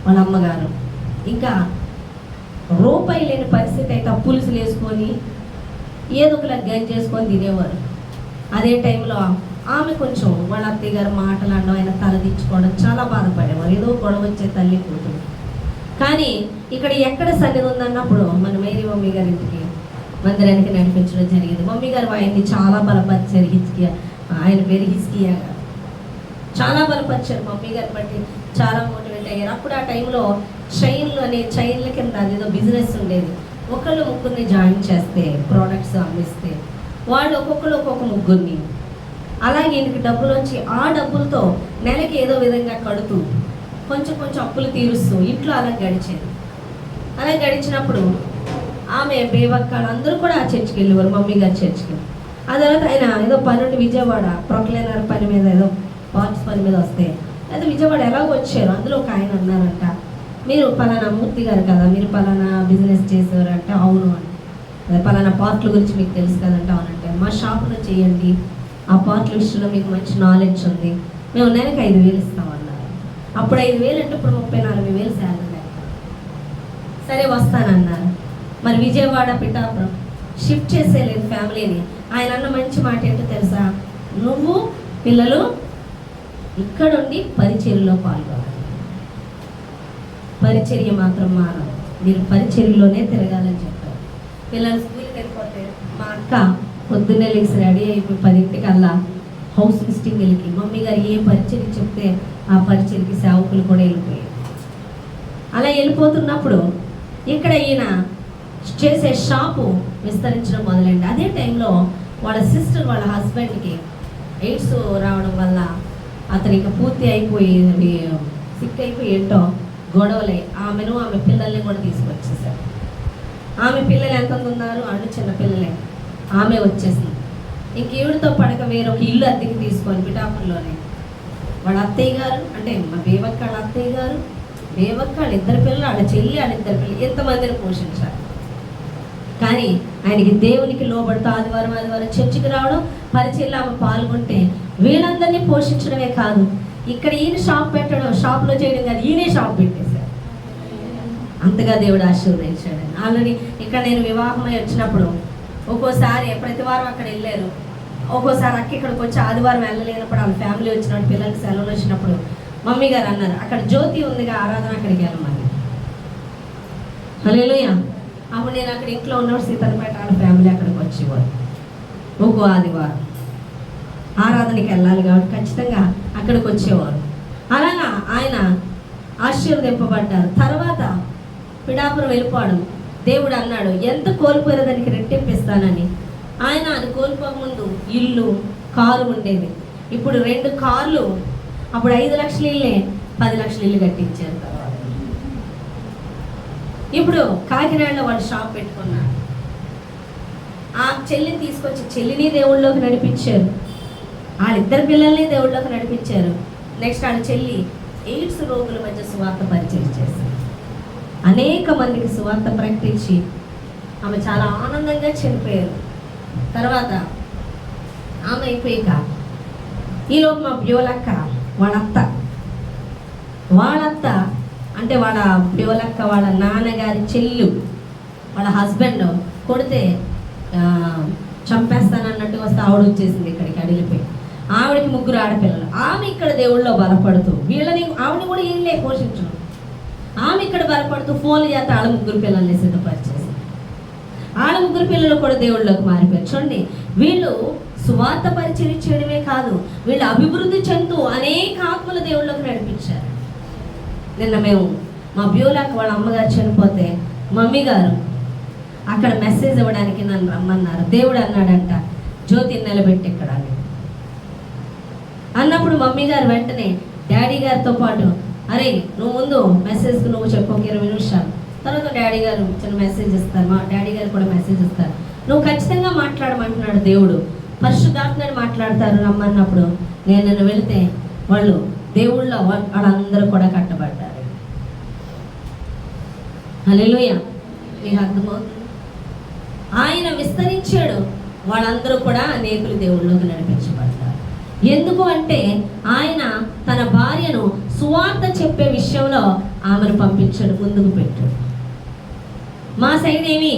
Speaker 1: వాళ్ళ అమ్మగారు. ఇంకా రూపాయి లేని పరిస్థితి అయితే పులుసులు వేసుకొని ఏదో ఒకలా గన్ చేసుకొని తినేవారు. అదే టైంలో ఆమె కొంచెం వాళ్ళ అత్తయ్య గారు మాటలు అనడం, ఆయన తలదించుకోవడం చాలా బాధపడేవారు. ఏదో గొడవ వచ్చే తల్లి కూతురు. కానీ ఇక్కడ ఎక్కడ సన్నిధి ఉందన్నప్పుడు మన మేరీ మమ్మీ గారి ఇంటికి మందిరానికి నడిపించడం జరిగింది. మమ్మీ గారు ఆయన్ని చాలా బలపరిచారు. ఆయన పేరు హిస్కియా గారు. చాలా బలపరిచారు. మమ్మీ గారిని బట్టి చాలా మోటివేట్ అయ్యారు. అప్పుడు ఆ టైంలో చైన్ల కింద అదేదో బిజినెస్ ఉండేది. ఒకళ్ళు ముగ్గురిని జాయిన్ చేస్తే ప్రోడక్ట్స్ అమ్మిస్తే వాళ్ళు ఒక్కొక్కరు ఒక్కొక్క ముగ్గురిని, అలాగే ఈయనకి డబ్బులు వచ్చి ఆ డబ్బులతో నెలకి ఏదో విధంగా కడుతూ కొంచెం కొంచెం అప్పులు తీరుస్తూ ఇంట్లో అలా గడిచేది. అలా గడిచినప్పుడు ఆమె బేవక్కాలు అందరూ కూడా ఆ చర్చికి వెళ్ళేవారు, మమ్మీ గారి చర్చికి. ఆ తర్వాత ఆయన ఏదో పని నుండి విజయవాడ ప్రొక్లైనర్ పని మీద ఏదో పార్ట్స్ పని మీద వస్తే అయితే విజయవాడ ఎలాగో వచ్చారు. అందులో ఒక ఆయన అన్నారంట, మీరు పలానా మూర్తి గారు కదా, మీరు పలానా బిజినెస్ చేసేవారంటే అవును అని. అదే పలానా పార్ట్ల గురించి మీకు తెలుసు కదంటే అవునంటే, మా షాప్లో చేయండి, ఆ పార్ట్ల విషయంలో మీకు మంచి నాలెడ్జ్ ఉంది, మేము నెలకు 5,000 ఇస్తామన్నారు. అప్పుడు 5,000 అంటే ఇప్పుడు 34,000 శాలరీ. సరే వస్తానన్నారు. మరి విజయవాడ పిఠాపురం షిఫ్ట్ చేసేలేదు ఫ్యామిలీని. ఆయన అన్న మంచి మాట ఏంటో తెలుసా, నువ్వు పిల్లలు ఇక్కడుండి పరిచర్యలో పాల్గొనాలి, పరిచర్య మాత్రం మానవు, మీరు పరిచర్యలోనే తిరగాలని చెప్పారు. పిల్లలు స్కూల్కి వెళ్ళిపోతే మా అక్క పొద్దున్నే లేచి రెడీ అయిపోయి 10 హౌస్ విజిటింగ్ వెళ్ళి మమ్మీ గారు ఏ పరిచర్య చెప్తే ఆ పరిచర్యకి సేవకులు కూడా వెళ్ళిపోయారు. అలా వెళ్ళిపోతున్నప్పుడు ఇక్కడ ఈయన చేసే షాపు విస్తరించడం మొదలైంది. అదే టైంలో వాళ్ళ సిస్టర్ వాళ్ళ హస్బెండ్కి ఎయిడ్స్ రావడం వల్ల అతను ఇక పూర్తి అయిపోయి సిక్ అయిపోయి ఏంటో గొడవలే ఆమెను ఆమె పిల్లల్ని కూడా తీసుకొచ్చేసారు. ఆమె పిల్లలు ఎంతమంది ఉన్నారు, అన్ని చిన్న పిల్లలే. ఆమె వచ్చేసింది. ఇంక ఈవిడితో పడక వేరొక ఇల్లు అద్దెకి తీసుకొని పిఠాపురంలోనే వాళ్ళ అత్తయ్య గారు అంటే మా బేవక్కాళ్ళ అత్తయ్య గారు, బేవక్కాళ్ళ 2 పిల్లలు, వాళ్ళ చెల్లి, వాళ్ళ 2 పిల్లలు, ఎంతమందిని పోషించారు. కానీ ఆయనకి దేవునికి లోబడుతూ ఆదివారం చర్చికి రావడం, పరిచర్యలో ఆమె పాల్గొంటే వీళ్ళందరినీ పోషించడమే కాదు, ఇక్కడ ఈయన షాప్ పెట్టడం, షాప్లో చేయడం కాదు, ఈయనే షాప్ పెట్టేశారు. అంతగా దేవుడు ఆశీర్వదించాడు. ఆల్రెడీ ఇక్కడ నేను వివాహమై వచ్చినప్పుడు ఒక్కోసారి ప్రతి వారం అక్కడ వెళ్ళారు. ఒక్కోసారి అక్క ఇక్కడికి వచ్చి ఆదివారం వెళ్ళలేనప్పుడు వాళ్ళ ఫ్యామిలీ వచ్చినప్పుడు పిల్లలకి సెలవులు వచ్చినప్పుడు మమ్మీ గారు అన్నారు, అక్కడ జ్యోతి ఉందిగా ఆరాధన, అక్కడికి వెళ్ళమని. హల్లెలూయా. అప్పుడు నేను అక్కడ ఇంట్లో ఉన్నప్పుడు సీతలపేట వాళ్ళ ఫ్యామిలీ అక్కడికి వచ్చేవారు. ఒక్కో ఆదివారం ఆరాధనకి వెళ్ళాలి కాబట్టి ఖచ్చితంగా అక్కడికి వచ్చేవారు. అలాగా ఆయన ఆశీర్వదింపబడ్డారు. తర్వాత పిఠాపురం వెళ్ళిపోవడం, దేవుడు అన్నాడు ఎంత కోల్పోయారో దానికి రెట్టింపిస్తానని. ఆయన అది కోల్పోకముందు ఇల్లు, కారు ఉండేది. ఇప్పుడు 2 కార్లు, అప్పుడు 5 లక్షల ఇల్లే 10 లక్షల ఇల్లు కట్టించారు. తర్వాత ఇప్పుడు కాకినాడలో వాళ్ళు షాప్ పెట్టుకున్నారు. ఆ చెల్లిని తీసుకొచ్చి చెల్లిని దేవుళ్ళలోకి నడిపించారు, వాళ్ళిద్దరు పిల్లల్ని దేవుళ్ళలోకి నడిపించారు. నెక్స్ట్ వాళ్ళ చెల్లి ఎయిడ్స్ రోగుల మధ్య సువార్త పరిచయం చేశారు. అనేక మందికి సువార్త ప్రకటించి ఆమె చాలా ఆనందంగా చనిపోయారు. తర్వాత ఆమె అయిపోయాక ఈలోపు మా బ్యోలక్క వాళ్ళత్త అంటే వాళ్ళ బ్యోలక్క వాళ్ళ నాన్నగారి చెల్లు వాళ్ళ హస్బెండ్ కొడితే చంపేస్తానన్నట్టు వస్తే ఆవిడ వచ్చేసింది ఇక్కడికి అడిగిపోయి. ఆవిడకి 3 ఆడపిల్లలు. ఆమె ఇక్కడ దేవుళ్ళలో బలపడుతూ ఆవిడని కూడా వీళ్ళే పోషించడం. ఆమె ఇక్కడ బలపడుతూ ఫోన్లు చేస్తే వాళ్ళ 3 పిల్లల్ని సిద్ధపరిచేసి వాళ్ళ 3 పిల్లలు కూడా దేవుళ్ళలోకి మారిపోయారు. చూడండి, వీళ్ళు సువార్త పరిచయం చేయడమే కాదు, వీళ్ళు అభివృద్ధి చెందుతూ అనేక ఆత్మలు దేవుళ్ళలోకి నడిపించారు. నిన్న మేము మా బ్యూలాక్ వాళ్ళ అమ్మగారు చనిపోతే మమ్మీ గారు అక్కడ మెసేజ్ ఇవ్వడానికి నన్ను రమ్మన్నారు. దేవుడు అన్నాడంట జ్యోతిని నిలబెట్టి ఇక్కడ అన్నప్పుడు మమ్మీ గారు వెంటనే డాడీ గారితో పాటు అరే నువ్వు ముందు మెసేజ్కి నువ్వు చెప్పు 20 నిమిషాలు, తర్వాత డాడీ గారు చిన్న మెసేజ్ ఇస్తారు, మా డాడీ గారు కూడా మెసేజ్ ఇస్తారు, నువ్వు ఖచ్చితంగా మాట్లాడమంటున్నాడు దేవుడు, పరిశుద్ధాత్మని మాట్లాడతారు రమ్మన్నప్పుడు నేను వెళితే వాళ్ళు దేవుళ్ళ వాళ్ళందరూ కూడా కట్టబడ్డారు. హల్లెలూయా. మీకు అర్థమవుతుంది? ఆయన విస్తరించాడు, వాళ్ళందరూ కూడా అనేకులు దేవుళ్ళలోకి నడిపించబడతారు. ఎందుకు అంటే ఆయన తన భార్యను సువార్త చెప్పే విషయంలో ఆమెను పంపించాడు, ముందుకు పెట్టాడు. మా సైడ్ ఏమి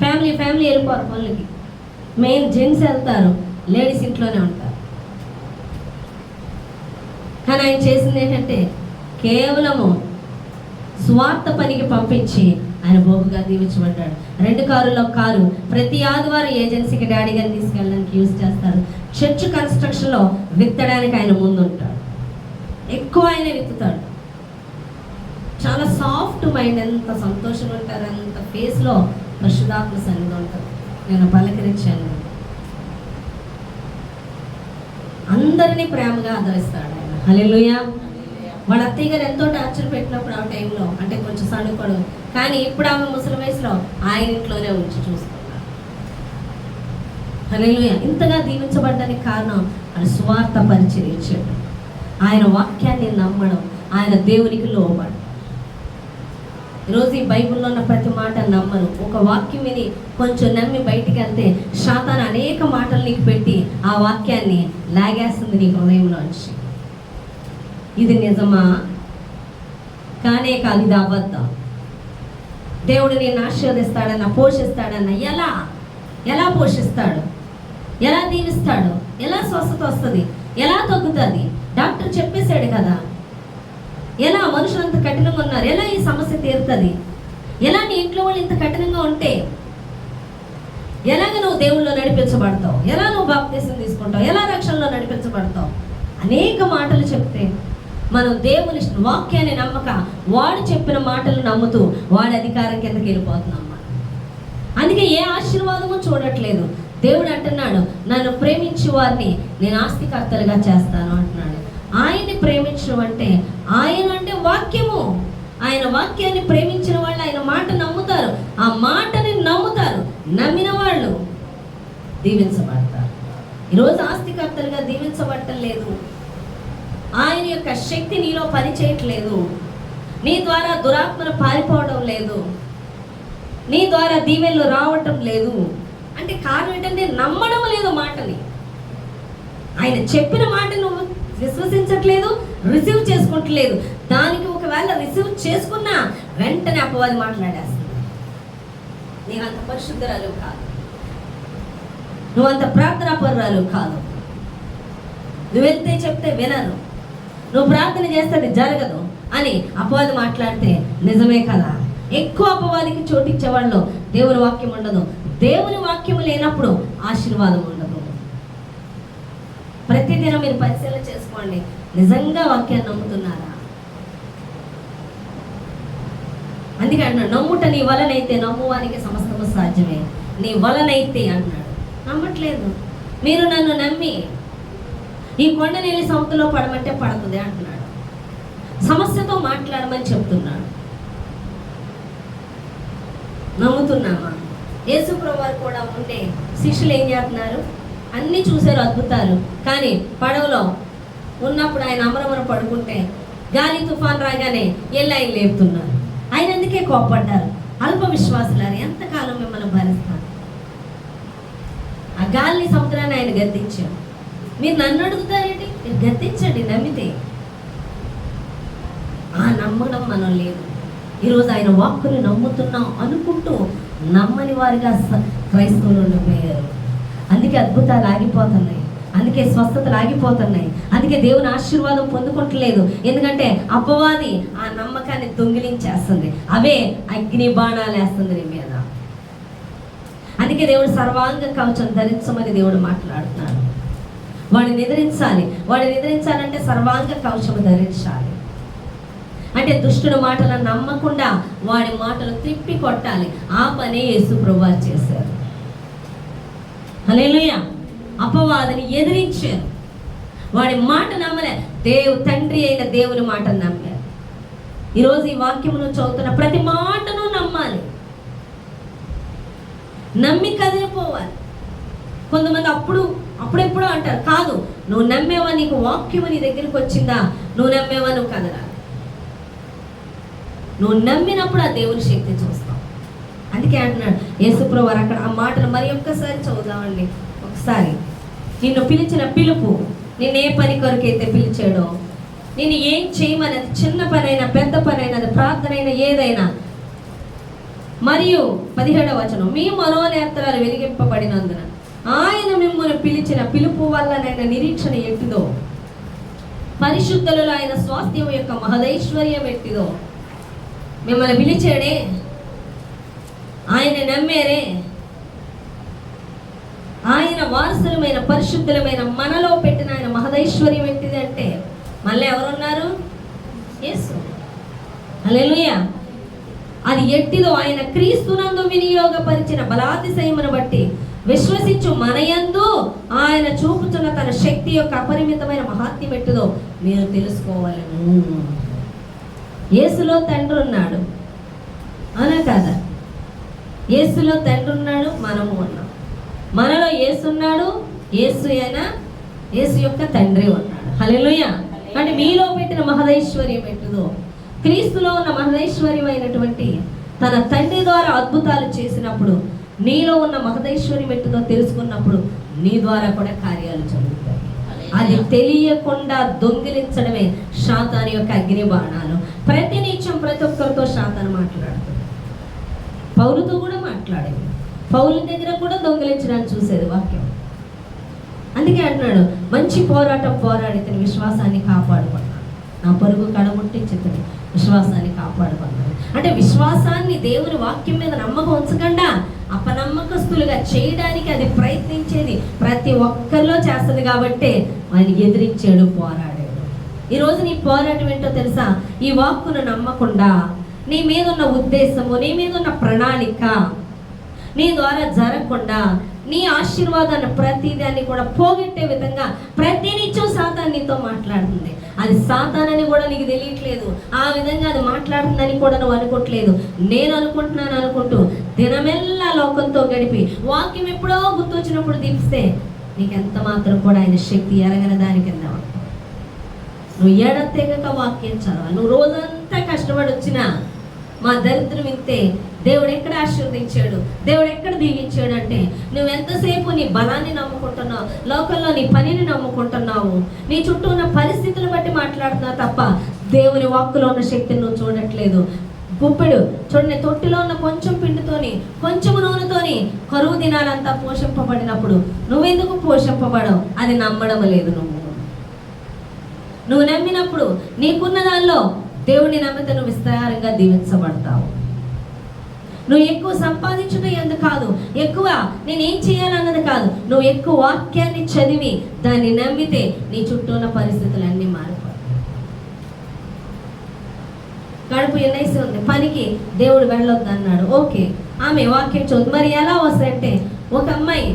Speaker 1: ఫ్యామిలీ వెళ్ళిపోరు పనులకి, మెయిన్ జెంట్స్ వెళ్తారు, లేడీస్ ఇంట్లోనే ఉంటారు. కానీ ఆయన చేసింది ఏంటంటే కేవలము స్వార్థ పనికి పంపించి ఆయన బహుగా దీవించబడ్డాడు. 2 కారులో కారు ప్రతి ఆదివారం ఏజెన్సీకి డాడీ గారిని తీసుకెళ్ళడానికి యూజ్ చేస్తారు. చర్చ్ కన్స్ట్రక్షన్లో విత్తడానికి ఆయన ముందుంటాడు, ఎక్కువ ఆయన విత్తుతాడు. చాలా సాఫ్ట్ మైండ్, ఎంత సంతోషంగా ఉంటారు, అంత ఫేస్లో పరిశుద్ధాత్మ సన్నిధి ఉంటుంది. నేను పలకరించాను, అందరినీ ప్రేమగా ఆదరిస్తాడు ఆయన. హల్లెలూయా. వాళ్ళ అత్తయ్య గారు ఎంతో టార్చర్ పెట్టినప్పుడు ఆ టైంలో, అంటే కొంచెం సణుకోడు, కానీ ఇప్పుడు ఆమె ముసలి వయసులో ఆయన ఇంట్లోనే ఉంచి చూసుకున్నాడు. హల్లెలూయా. ఇంతగా దీవించబడ్డానికి కారణం ఆయన స్వార్థ పరిచర్య ఇచ్చాడు, ఆయన వాక్యాన్ని నమ్మడం, ఆయన దేవునికి లోబడు. ఈరోజు ఈ బైబిల్లో ఉన్న ప్రతి మాట నమ్మను. ఒక వాక్యం విని కొంచెం నమ్మి బయటికి వెళ్తే సాతాను అనేక మాటలు నీకు పెట్టి ఆ వాక్యాన్ని లాగేస్తుంది నీ హృదయంలోంచి. ఇది నిజమా? కానే కాదు, ఇది అబద్ధం. దేవుడు నేను ఆశీర్వదిస్తాడన్న, పోషిస్తాడన్న, ఎలా పోషిస్తాడు, ఎలా దీవిస్తాడు, ఎలా స్వస్థత వస్తుంది, ఎలా తగ్గుతుంది? డాక్టర్ చెప్పేశాడు కదా. ఎలా మనుషులంత కఠినంగా ఉన్నారు, ఎలా ఈ సమస్య తీరుతుంది, ఎలా నీ ఇంట్లో వాళ్ళు ఇంత కఠినంగా ఉంటే ఎలాగ నువ్వు దేవుళ్ళలో నడిపించబడతావు, ఎలా నువ్వు బాప్తీసం తీసుకుంటావు, ఎలా రక్షణలో నడిపించబడతావు? అనేక మాటలు చెప్తే మనం దేవుని వాక్యాన్ని నమ్మక వాడు చెప్పిన మాటలు నమ్ముతూ వాడి అధికారం కిందకి వెళ్ళిపోతున్నాం. అందుకే ఏ ఆశీర్వాదము చూడట్లేదు. దేవుడు అంటున్నాడు, నన్ను ప్రేమించే వారిని నేను ఆస్తికర్తలుగా చేస్తాను అంటున్నాడు. ఆయన్ని ప్రేమించడం అంటే, ఆయన అంటే వాక్యము. ఆయన వాక్యాన్ని ప్రేమించిన వాళ్ళు ఆయన మాట నమ్ముతారు, ఆ మాటని నమ్ముతారు. నమ్మిన వాళ్ళు దీవించబడతారు. ఈరోజు ఆస్తికర్తలుగా దీవించబడటం లేదు. ఆయన యొక్క శక్తి నీలో పనిచేయట్లేదు. నీ ద్వారా దురాత్మను పారిపోవడం లేదు, నీ ద్వారా దీవెనలు రావటం లేదు. అంటే కారణం ఏంటంటే నమ్మడం లేదు మాటని. ఆయన చెప్పిన మాట నువ్వు విశ్వసించట్లేదు, రిసీవ్ చేసుకుంటలేదు. దానికి ఒకవేళ రిసీవ్ చేసుకున్నా వెంటనే అపవాది మాట్లాడేస్తుంది. నీవంత పరిశుద్ధరాలు కాదు, నువ్వంత ప్రార్థనా పరురాలు కాదు, నువ్వు వెళ్తే చెప్తే వినరు, నువ్వు ప్రార్థన చేస్తే అది జరగదు అని అపవాది మాట్లాడితే నిజమే కదా. ఎక్కువ అపవాదికి చోటిచ్చే వాళ్ళు దేవుని వాక్యం ఉండదు. దేవుని వాక్యం లేనప్పుడు ఆశీర్వాదం ఉండదు. ప్రతిదినం మీరు పరిశీలన చేసుకోండి, నిజంగా వాక్యాన్ని నమ్ముతున్నారా? అందుకే అన్నాడు, నమ్ముట నీ వలనైతే నమ్మువానికి సమస్తము సాధ్యమే. నీ వలనైతే అన్నాడు. నమ్మట్లేదు. మీరు నన్ను నమ్మి ఈ కొండ నీళ్ళ సముద్రంలో పడమంటే పడుతుంది అంటున్నాడు. సమస్యతో మాట్లాడమని చెప్తున్నాడు. నమ్ముతున్నామా? యేసుప్రభువు వారు కూడా ఉంటే శిష్యులు ఏం చేస్తున్నారు? అన్నీ చూశారు అద్భుతాలు, కానీ పడవలో ఉన్నప్పుడు ఆయన అమరమర పడుకుంటే గాలి తుఫాన్ రాగానే ఆయన లేపుతున్నారు. ఆయన అందుకే కోపడ్డారు. అల్ప విశ్వాసులారు, ఎంతకాలం మిమ్మల్ని భరిస్తారు? ఆ గాలిని సముద్రాన్ని ఆయన గద్దించారు. మీరు నన్ను అడుగుతారేంటి? మీరు గద్దించండి నమ్మితే. ఆ నమ్మడం మనం లేదు. ఈరోజు ఆయన వాక్కుని నమ్ముతున్నాం అనుకుంటూ నమ్మని వారిగా క్రైస్తవులు ఉండిపోయారు. అందుకే అద్భుతాలు ఆగిపోతున్నాయి, అందుకే స్వస్థతలు ఆగిపోతున్నాయి, అందుకే దేవుని ఆశీర్వాదం పొందుకుంటలేదు. ఎందుకంటే అపవాది ఆ నమ్మకాన్ని దొంగిలించేస్తుంది, అవే అగ్ని బాణాలు వేస్తుంది నీ మీద. అందుకే దేవుడు సర్వాంగ కవచం ధరించమని దేవుడు మాట్లాడుతున్నాడు. వాడిని ఎదిరించాలి. వాడిని ఎదిరించాలంటే సర్వాంగ కవచము ధరించాలి. అంటే దుష్టుడి మాటలను నమ్మకుండా వాడి మాటలు తిప్పి కొట్టాలి. ఆ పనే యేసు ప్రభువు చేశారు. హల్లెలూయా. అపవాదిని ఎదిరించారు. వాడి మాట నమ్మలే, తండ్రి అయిన దేవుని మాటను నమ్మారు. ఈరోజు ఈ వాక్యమును చదువుతున్న ప్రతి మాటను నమ్మాలి, నమ్మి కదిలిపోవాలి. కొంతమంది అప్పుడెప్పుడో అంటారు, కాదు నువ్వు నమ్మేవా, నీకు వాక్యము నీ దగ్గరికి వచ్చిందా, నువ్వు నమ్మేవా, నువ్వు కదరా. నువ్వు నమ్మినప్పుడు ఆ దేవుని శక్తి చూస్తావు. అందుకే అంటున్నాడు యేసుప్రభువు వారు అక్కడ ఆ మాటలు మరి ఒక్కసారి చదువుదామండి. ఒకసారి నిన్ను పిలిచిన పిలుపు, నిన్ను ఏ పని కొరకైతే పిలిచాడో, నేను ఏం చేయమని, అది చిన్న పనైనా పెద్ద పనైనా, అది ప్రార్థన అయినా ఏదైనా. మరియు 17వ వచనం, మీ మనోనేత్రాలు వెలిగింపబడినందున ఆయన మిమ్మల్ని పిలిచిన పిలుపు వల్లనైన నిరీక్షణ ఎట్టిదో, పరిశుద్ధులలో ఆయన స్వాస్థ్యం యొక్క మహదైశ్వర్యం ఎట్టిదో. మిమ్మల్ని పిలిచాడే, ఆయన నమ్మారే, ఆయన వారసులమైన పరిశుద్ధులమైన మనలో పెట్టిన ఆయన మహదైశ్వర్యం ఎట్టిది అంటే మళ్ళీ ఎవరున్నారు? యేసు. హల్లెలూయా. అది ఎట్టిదో ఆయన క్రీస్తునందు వినియోగపరిచిన బలాతిశయమును బట్టి విశ్వసించు మనయందు ఆయన చూపుతున్న తన శక్తి యొక్క అపరిమితమైన మహాత్మ్యం ఎట్టిదో మీరు తెలుసుకోవాలను. యేసులో తండ్రి ఉన్నాడు, అవునా కాదా? యేసులో తండ్రి ఉన్నాడు, మనము ఉన్నాం. మనలో యేసు ఉన్నాడు, యేసు అయినా యేసు యొక్క తండ్రి ఉన్నాడు. హల్లెలూయా. అంటే మీలో పెట్టిన మహదైశ్వర్యం ఎట్టుదో, క్రీస్తులో ఉన్న మహదైశ్వర్యం అయినటువంటి తన తండ్రి ద్వారా అద్భుతాలు చేసినప్పుడు నీలో ఉన్న మహదైశ్వర్యం ఎట్టుదో తెలుసుకున్నప్పుడు నీ ద్వారా కూడా కార్యాలు జరుగుతాయి. అది తెలియకుండా దొంగిలించడమే సాతాను యొక్క అగ్ని బాణాలు. ప్రతి నిత్యం ప్రతి ఒక్కరితో సాతాను మాట్లాడుతుంది. పౌలుతో కూడా మాట్లాడేది, పౌలు దగ్గర కూడా దొంగిలించడానికి చూసేది వాక్యం. అందుకే అంటున్నాడు, మంచి పోరాటం పోరాడి తన విశ్వాసాన్ని కాపాడుకున్నాను, నా పరుగు కడముట్టించుకుని విశ్వాసాన్ని కాపాడుకున్నాను. అంటే విశ్వాసాన్ని దేవుని వాక్యం మీద నమ్మకం ఉంచకుండా అపనమ్మకస్తులుగా చేయడానికి అది ప్రయత్నించేది ప్రతి ఒక్కరిలో చేస్తుంది. కాబట్టి ఆయన ఎదిరించాడు, పోరాడాడు. ఈరోజు నీ పోరాటం ఏంటో తెలుసా? ఈ వాక్కును నమ్మకుండా నీ మీద ఉన్న ఉద్దేశము, నీ మీద ఉన్న ప్రణాళిక నీ ద్వారా జరగకుండా నీ ఆశీర్వాదాన్ని ప్రతిదాన్ని కూడా పోగొట్టే విధంగా ప్రతినిత్యం సాతాను నీతో మాట్లాడుతుంది. అది సాతానని కూడా నీకు తెలియట్లేదు, ఆ విధంగా అది మాట్లాడుతుందని కూడా నువ్వు అనుకోవట్లేదు. నేను అనుకుంటున్నాను అనుకుంటూ దినమెల్లా లోకంతో గడిపి వాక్యం ఎప్పుడో గుర్తొచ్చినప్పుడు దింపిస్తే నీకెంత మాత్రం కూడా ఆయన శక్తి ఎరగని దాని కింద. నువ్వు ఎడతెగక వాక్యం చదవాలి. నువ్వు రోజంతా కష్టపడి వచ్చినా మా దరిద్రం ఇంతే, దేవుడు ఎక్కడ ఆశీర్వదించాడు, దేవుడు ఎక్కడ దీవించాడు అంటే నువ్వు ఎంతసేపు నీ బలాన్ని నమ్ముకుంటున్నావు, లోకంలో నీ పనిని నమ్ముకుంటున్నావు, నీ చుట్టూ ఉన్న పరిస్థితులు బట్టి మాట్లాడుతున్నావు తప్ప దేవుని వాక్కులో ఉన్న శక్తిని నువ్వు చూడట్లేదు. గుప్పెడు చూడండి, తొట్టిలో ఉన్న కొంచెం పిండితోని కొంచెం నూనెతోని కరువు దినాలంతా పోషింపబడినప్పుడు నువ్వెందుకు పోషింపబడవు? అది నమ్మడం లేదు. నువ్వు నమ్మినప్పుడు నీకున్న దానిలో దేవుడిని నమ్మితే నువ్వు విస్తారంగా దీవించబడతావు. నువ్వు ఎక్కువ సంపాదించడం ఎందుకు కాదు, ఎక్కువ నేనేం చేయాలన్నది కాదు, నువ్వు ఎక్కువ వాక్యాన్ని చదివి దాన్ని నమ్మితే నీ చుట్టూ ఉన్న పరిస్థితులన్నీ మారిపోతాయి. కడుపు ఎన్నైసి ఉంది, పనికి దేవుడు వెళ్ళొద్దు అన్నాడు, ఓకే, ఆమె వాక్యం చదువు. మరి ఎలా వస్తాయంటే ఒక అమ్మాయి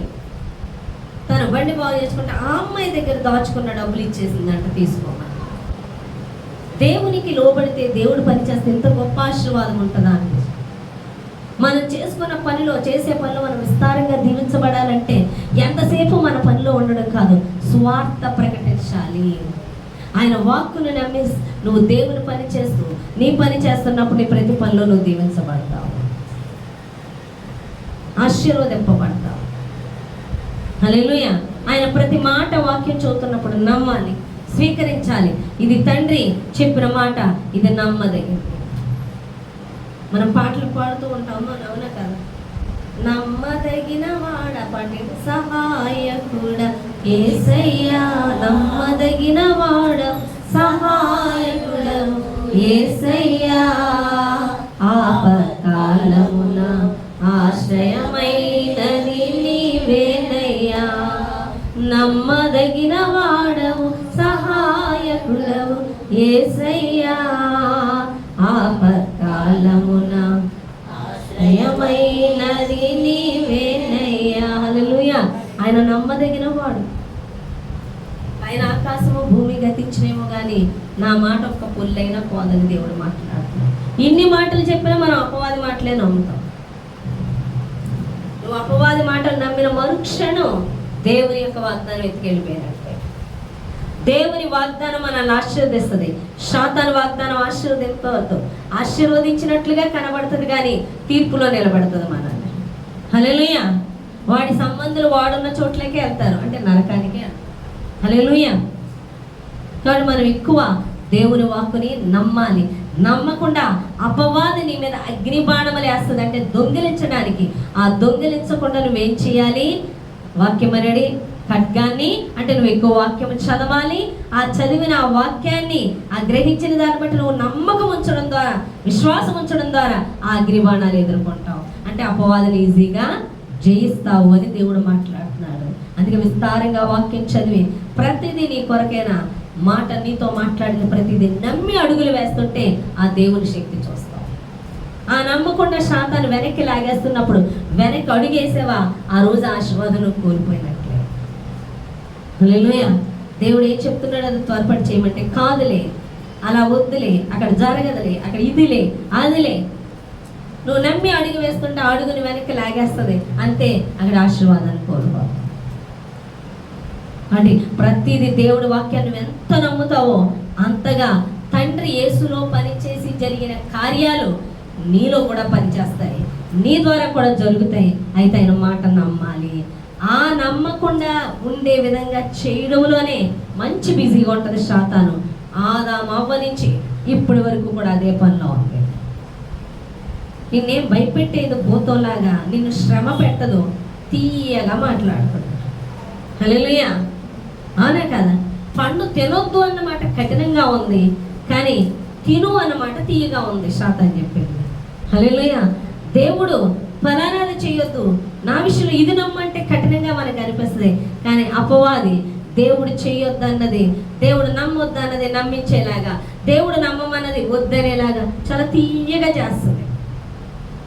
Speaker 1: తన బండి బాగు చేసుకుంటే ఆ అమ్మాయి దగ్గర దాచుకున్న డబ్బులు ఇచ్చేసిందంట, తీసుకోమని. దేవునికి లోబడితే దేవుడు పని చేస్తే ఎంత గొప్ప ఆశీర్వాదం ఉంటుందా అని. మనం చేసుకున్న పనిలో చేసే పనిలో మనం విస్తారంగా దీవించబడాలంటే ఎంతసేపు మన పనిలో ఉండడం కాదు, స్వార్థ ప్రకటించాలి. ఆయన వాక్కును నమ్మి నువ్వు దేవుని పని చేస్తూ నీ పని చేస్తున్నప్పుడు నీ ప్రతి పనిలో నువ్వు దీవించబడతావు, ఆశీర్వదింపబడతావు. హల్లెలూయా. ఆయన ప్రతి మాట వాక్యం చదువుతున్నప్పుడు నమ్మాలి, స్వీకరించాలి. ఇది తండ్రి చెప్పిన మాట, ఇది నమ్మదగింది. మనం పాటలు పాడుతూ ఉంటాము, అవునా కదా? నమ్మదగిన వాడ పడి సహాయకుడ యేసయ్యా, నమ్మదగిన వాడ సహాయకుడ యేసయ్యా, ఆపత్కాలమున ఆశ్రయమైనది నీవేనయ్యా, నమ్మదగిన వాడవు సహాయకుడవు యేసయ్యా, ఆపత్కాలమున ఆశ్రయమైనది నీవేనయ్యా. హల్లెలూయా. ఆయన నమ్మదగిన వాడు. ఆయన ఆకాశము భూమి గతించినేమో కానీ నా మాట ఒక్క పుల్లైనా పోదని దేవుడు మాట్లాడుతున్నాడు. ఇన్ని మాటలు చెప్పినా మనం అపవాది మాటలే నమ్ముతాం. నువ్వు అపవాది మాటలు నమ్మిన మరుక్షణం దేవుని యొక్క వాగ్దానం ఎత్తుకెళ్ళిపోయినట్టే. దేవుని వాగ్దానం మనల్ని ఆశీర్వదిస్తుంది, సాతాను వాగ్దానం ఆశీర్వదింపవద్దు. ఆశీర్వదించినట్లుగా కనబడుతుంది కానీ తీర్పులో నిలబడుతుంది మనల్ని. హల్లెలూయా. వాడి సంబంధులు వాడున్న చోట్లకే వెళ్తారు, అంటే నరకానికే. హల్లెలూయా. కాబట్టి మనం ఎక్కువ దేవుని వాక్కుని నమ్మాలి. నమ్మకుండా అపవాది నీ మీద అగ్ని బాణములు వేస్తుంది, అంటే దొంగిలించడానికి. ఆ దొంగిలించకుండా నువ్వేం చేయాలి? వాక్యం అనేది ఖడ్గాన్ని, అంటే నువ్వు ఎక్కువ వాక్యం చదవాలి. ఆ చదివిన ఆ వాక్యాన్ని, ఆ గ్రహించిన దాన్ని బట్టి నువ్వు నమ్మకం ఉంచడం ద్వారా, విశ్వాసం ఉంచడం ద్వారా ఆ అగ్నిబాణాలు ఎదుర్కొంటావు. అంటే అపవాదిని ఈజీగా జయిస్తావు అని దేవుడు మాట్లాడుతున్నాడు. అందుకే విస్తారంగా వాక్యం చదివి ప్రతిదీ నీ కొరకైనా మాట నీతో మాట్లాడిన ప్రతిదీ నమ్మి అడుగులు వేస్తుంటే ఆ దేవుని శక్తి ఆ నమ్మకుండా శాతాన్ని వెనక్కి లాగేస్తున్నప్పుడు వెనక్కి అడుగేసావా, ఆ రోజు ఆశీర్వాదం కోల్పోయినట్లే. హల్లెలూయా. దేవుడు ఏం చెప్తున్నాడు? అది త్వరపడి చేయమంటే కాదులే, అలా వద్దులే, అక్కడ జరగదులే, అక్కడ ఇదిలే అదిలే. నువ్వు నమ్మి అడుగు వేస్తుంటే అడుగుని వెనక్కి లాగేస్తుంది, అంతే, అక్కడ ఆశీర్వాదాన్ని కోల్పో. అంటే ప్రతిదీ దేవుడి వాక్యాన్ని నువ్వు ఎంత నమ్ముతావో అంతగా తండ్రి యేసులో పనిచేసి జరిగిన కార్యాలు నీలో కూడా పనిచేస్తాయి, నీ ద్వారా కూడా జరుగుతాయి. అయితే ఆయన మాట నమ్మాలి. ఆ నమ్మకుండా ఉండే విధంగా చేయడంలోనే మంచి బిజీగా ఉంటుంది శాతాను. ఆదాము అవ్వ నుంచి ఇప్పటి వరకు కూడా అదే పనిలో ఉంది. నిన్నేం భయపెట్టేది భూతంలాగా, నిన్ను శ్రమ పెట్టదు, తీయగా మాట్లాడుతుంది. హల్లెలూయా. అవునా కదా? పండు తినొద్దు అన్నమాట కఠినంగా ఉంది, కానీ తిను అన్నమాట తీయగా ఉంది శాతాన్ని చెప్పింది. హల్లెలూయా. దేవుడు ఫలానాలు చేయొద్దు, నా విషయంలో ఇది నమ్మంటే కఠినంగా మనకు అనిపిస్తుంది, కానీ అపవాది దేవుడు చేయొద్దు అన్నది, దేవుడు నమ్మొద్దు అన్నది నమ్మించేలాగా, దేవుడు నమ్మమన్నది వద్దనేలాగా చాలా తీయగా చేస్తుంది.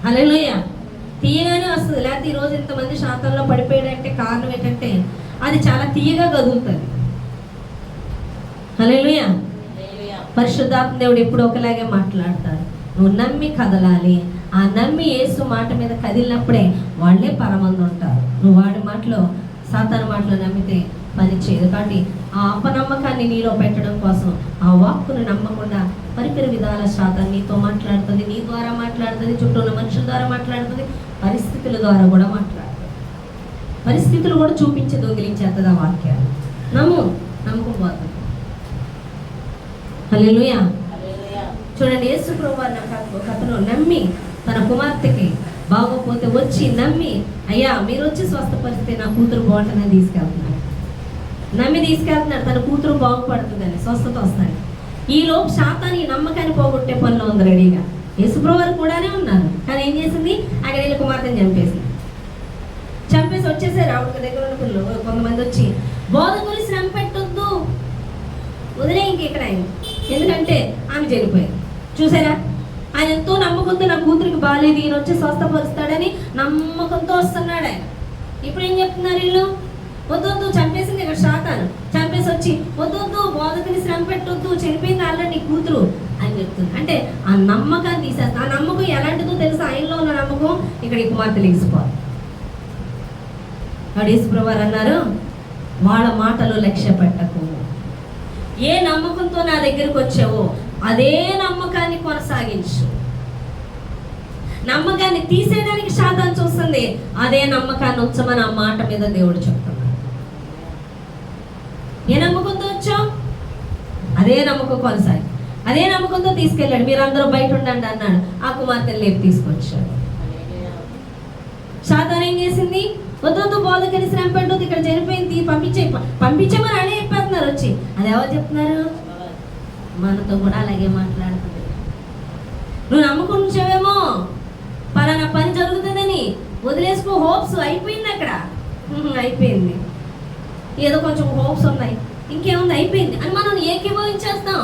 Speaker 1: హల్లెలూయా. తీయగానే వస్తుంది. లేకపోతే ఈరోజు ఇంతమంది శాతంలో పడిపోయాడంటే కారణం ఏంటంటే అది చాలా తీయగా కదులుతుంది. హల్లెలూయా. పరిశుద్ధాత్మ దేవుడు ఎప్పుడు ఒకలాగే మాట్లాడతాడు. నువ్వు నమ్మి కదలాలి. ఆ నమ్మి యేసు మాట మీద కదిలినప్పుడే వాళ్ళే పరమందు ఉంటారు. నువ్వు వాడి మాటలో, సాతాను మాటలో నమ్మితే పని చేయదు. కాబట్టి ఆ అపనమ్మకాన్ని నీలో పెట్టడం కోసం ఆ వాక్కును నమ్మకుండా పరికర విధాల శాతం నీతో మాట్లాడుతుంది, నీ ద్వారా మాట్లాడుతుంది, చుట్టూ ఉన్న మనుషుల ద్వారా మాట్లాడుతుంది, పరిస్థితుల ద్వారా కూడా మాట్లాడుతుంది. పరిస్థితులు కూడా చూపించి దొంగిలించేస్తుంది ఆ వాక్యాలు. నమ్ముకోబోతుంది. హల్లెలూయా. చూడండి, యేసు ప్రభువారు ఒక అతను నమ్మి తన కుమార్తెకి బాగోపోతే వచ్చి నమ్మి, అయ్యా మీరు వచ్చి స్వస్థపరిస్తే నా కూతురు బాగుంటుందని తీసుకెళ్తున్నాడు. నమ్మి తీసుకెళ్తున్నాడు, తన కూతురు బాగుపడుతుందని, స్వస్థత వస్తాను. ఈలోపు శాతాన్ని నమ్మకాన్ని పోగొట్టే పనిలో ఉంది రెడీగా. యేసుప్రభువారు కూడానే ఉన్నారు, కానీ ఏం చేసింది? అక్కడ వెళ్ళి కుమార్తెని చంపేసి వచ్చేసారు. ఆవిడ దగ్గర ఉన్న పిల్లలు కొంతమంది వచ్చి, బోధకులు శ్రమ పెట్టొద్దు, వదిలే ఇంక ఇక్కడ ఆయన, ఎందుకంటే ఆమె చనిపోయింది. చూసారా, ఆయన ఎంతో నమ్మకంతో నా కూతురికి బాగాలేదు, ఈయన వచ్చి స్వస్థపరుస్తాడని నమ్మకంతో వస్తున్నాడు ఆయన. ఇప్పుడు ఏం చెప్తున్నారు వీళ్ళు? వద్దొద్దు, చంపేసింది ఇక్కడ శాతాను, చంపేసి వచ్చి వద్దొద్దు, బోధకుని శ్రమ పెట్టొద్దు, చనిపోయింది ఆల్రెడీ నీ కూతురు అని చెప్తుంది. అంటే ఆ నమ్మకాన్ని తీసేస్తా. ఆ నమ్మకం ఎలాంటిదో తెలుసు, ఆయనలో ఉన్న నమ్మకం ఇక్కడ ఈ కుమార్తె లేచిపోవాలి. యేసుప్రభువారు అన్నారు, వాళ్ళ మాటలు లక్ష్య పెట్టకు. ఏ నమ్మకంతో నా దగ్గరకు వచ్చావో అదే నమ్మకాన్ని కొనసాగించు. నమ్మకాన్ని తీసేయడానికి శాతాన్ని చూస్తుంది, అదే నమ్మకాన్ని ఉంచమని ఆ మాట మీద దేవుడు చెప్తున్నాడు. ఏ నమ్మకంతో వచ్చావు అదే నమ్మకం కొనసాగి, అదే నమ్మకంతో తీసుకెళ్ళాడు. మీరందరూ బయట ఉండండి అన్నాడు. ఆ కుమార్తెను లేపి తీసుకొచ్చాడు. శాతాన్ ఏం చేసింది? వద్దొద్దు, బోధకుని శ్రమ పెట్టొద్దు, ఇక్కడ చనిపోయింది, పంపించమని అనే చెప్పేస్తున్నారు వచ్చి. అది ఎవరు చెప్తున్నారు? మనతో కూడా అలాగే మాట్లాడుతుంది. నువ్వు నమ్ముకుంటావేమో పలానా పని జరుగుతుందని, వదిలేసుకో, హోప్స్ అయిపోయింది అక్కడ, అయిపోయింది, ఏదో కొంచెం హోప్స్ ఉన్నాయి, ఇంకేముంది, అయిపోయింది అని మనం ఏకీభవించేస్తాం.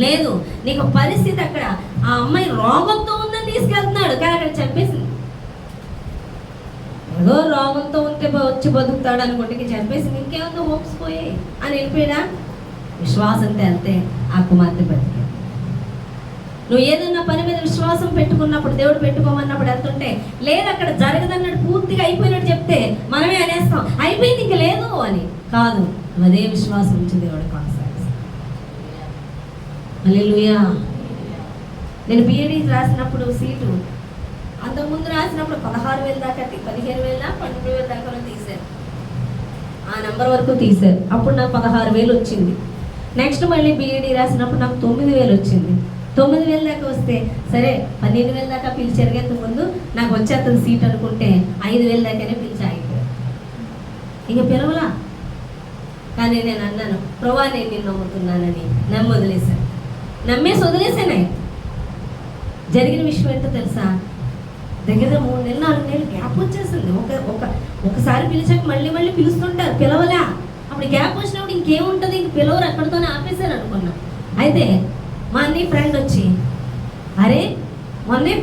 Speaker 1: లేదు, నీకు పరిస్థితి అక్కడ ఆ అమ్మాయి రోగంతో ఉందని తీసుకెళ్తున్నాడు, కానీ అక్కడ చంపేసింది. ఏదో రోగంతో ఉంటే వచ్చి బతుకుతాడు అనుకుంటే చంపేసింది, ఇంకేముందో హోప్స్ పోయాయి అని వెళ్ళిపోయాడా? విశ్వాసంతో వెళ్తే ఆ కుమార్తె బతికే. నువ్వు ఏదన్నా పని మీద విశ్వాసం పెట్టుకున్నప్పుడు, దేవుడు పెట్టుకోమన్నప్పుడు వెళ్తుంటే, లేదు అక్కడ జరగదన్నట్టు పూర్తిగా అయిపోయినట్టు చెప్తే మనమే అనేస్తాం, అయిపోయింది ఇంక లేదు అని. కాదు, నువ్వు అదే విశ్వాసం నుంచి దేవుడు కొనసాగిస్తావు. హల్లెలూయా. నేను బిఎడి రాసినప్పుడు సీటు అంతకుముందు రాసినప్పుడు 16,000 దాకా, 15,000, 12,000 దాకా తీశారు. ఆ నెంబర్ వరకు తీశారు. అప్పుడు నాకు 16,000 వచ్చింది. నెక్స్ట్ మళ్ళీ బిఈడి రాసినప్పుడు నాకు 9,000 వచ్చింది. 9,000 దాకా వస్తే సరే 12,000 దాకా పిలిచారు. ముందు నాకు వచ్చేస్తుంది సీట్ అనుకుంటే 5,000 దాకానే పిలిచి ఆగిపోయారు. ఇక పిలవలా. కానీ నేను అన్నాను, ప్రభువా నేను నిన్ను నమ్ముతున్నానని నమ్మి వదిలేశాను. నమ్మేసి వదిలేసాను. జరిగిన విషయం ఏంటో తెలుసా? దగ్గర 3 నెలలు 4 నెలలు గ్యాప్ వచ్చేసింది. ఒకసారి పిలిచాక మళ్ళీ పిలుస్తుంటారు, పిలవలా. అప్పుడు గ్యాప్ వచ్చినప్పుడు ఇంకేముంటుంది, ఇంక పిలవరు, అక్కడితోనే ఆపేశారు అనుకున్నాం. అయితే మా అన్నయ్య ఫ్రెండ్ వచ్చి, అరే మొన్నే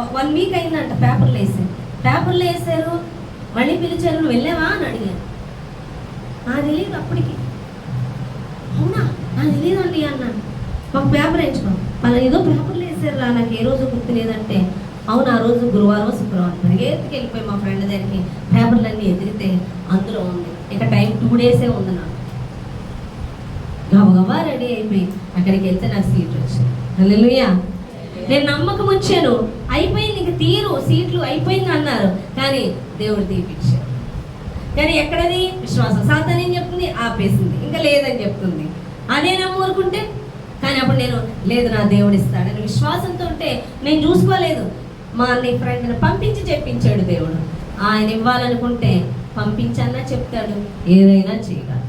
Speaker 1: 1 వీక్ అయిందంట పేపర్లో వేసారు. మళ్ళీ పిలిచారు, నువ్వు వెళ్ళావా అని అడిగాను. నాకు తెలియదు అప్పటికి. అవునా, నాకు తెలియదండి అన్నాను. ఒక పేపర్ వేయించుకో, అలా ఏదో పేపర్లు వేసారు రా, నాకు ఏ రోజు గుర్తు లేదంటే, అవును ఆ రోజు గురువారం శుక్రవారం పరిగెత్తుకి వెళ్ళిపోయి మా ఫ్రెండ్ దగ్గరికి పేపర్లన్నీ ఎదిరితే అందులో ఉంది. ఇక టైం 2 డేసే ఉంది నాకు. గబగబా రెడీ అయిపోయి అక్కడికి వెళ్తే నాకు సీట్ వచ్చింది. హల్లెలూయా. నేను నమ్మకం వచ్చాను, అయిపోయింది ఇంక తీరు సీట్లు అయిపోయింది అన్నారు, కానీ దేవుడు తీపిచ్చాడు. కానీ ఎక్కడది విశ్వాసం? సాతాను ఏం చెప్తుంది? ఆపేసింది, ఇంకా లేదని చెప్తుంది. అదే నమ్మూరుకుంటే, కానీ అప్పుడు నేను లేదు నా దేవుడు ఇస్తాడని విశ్వాసంతో ఉంటే నేను చూసుకోలేదు. మా అన్నయ్య ఫ్రెండ్ని పంపించి చెప్పించాడు దేవుడు. ఆయన ఇవ్వాలనుకుంటే పంపించన్నా చెప్తాడు, ఏదైనా చేయగలడు.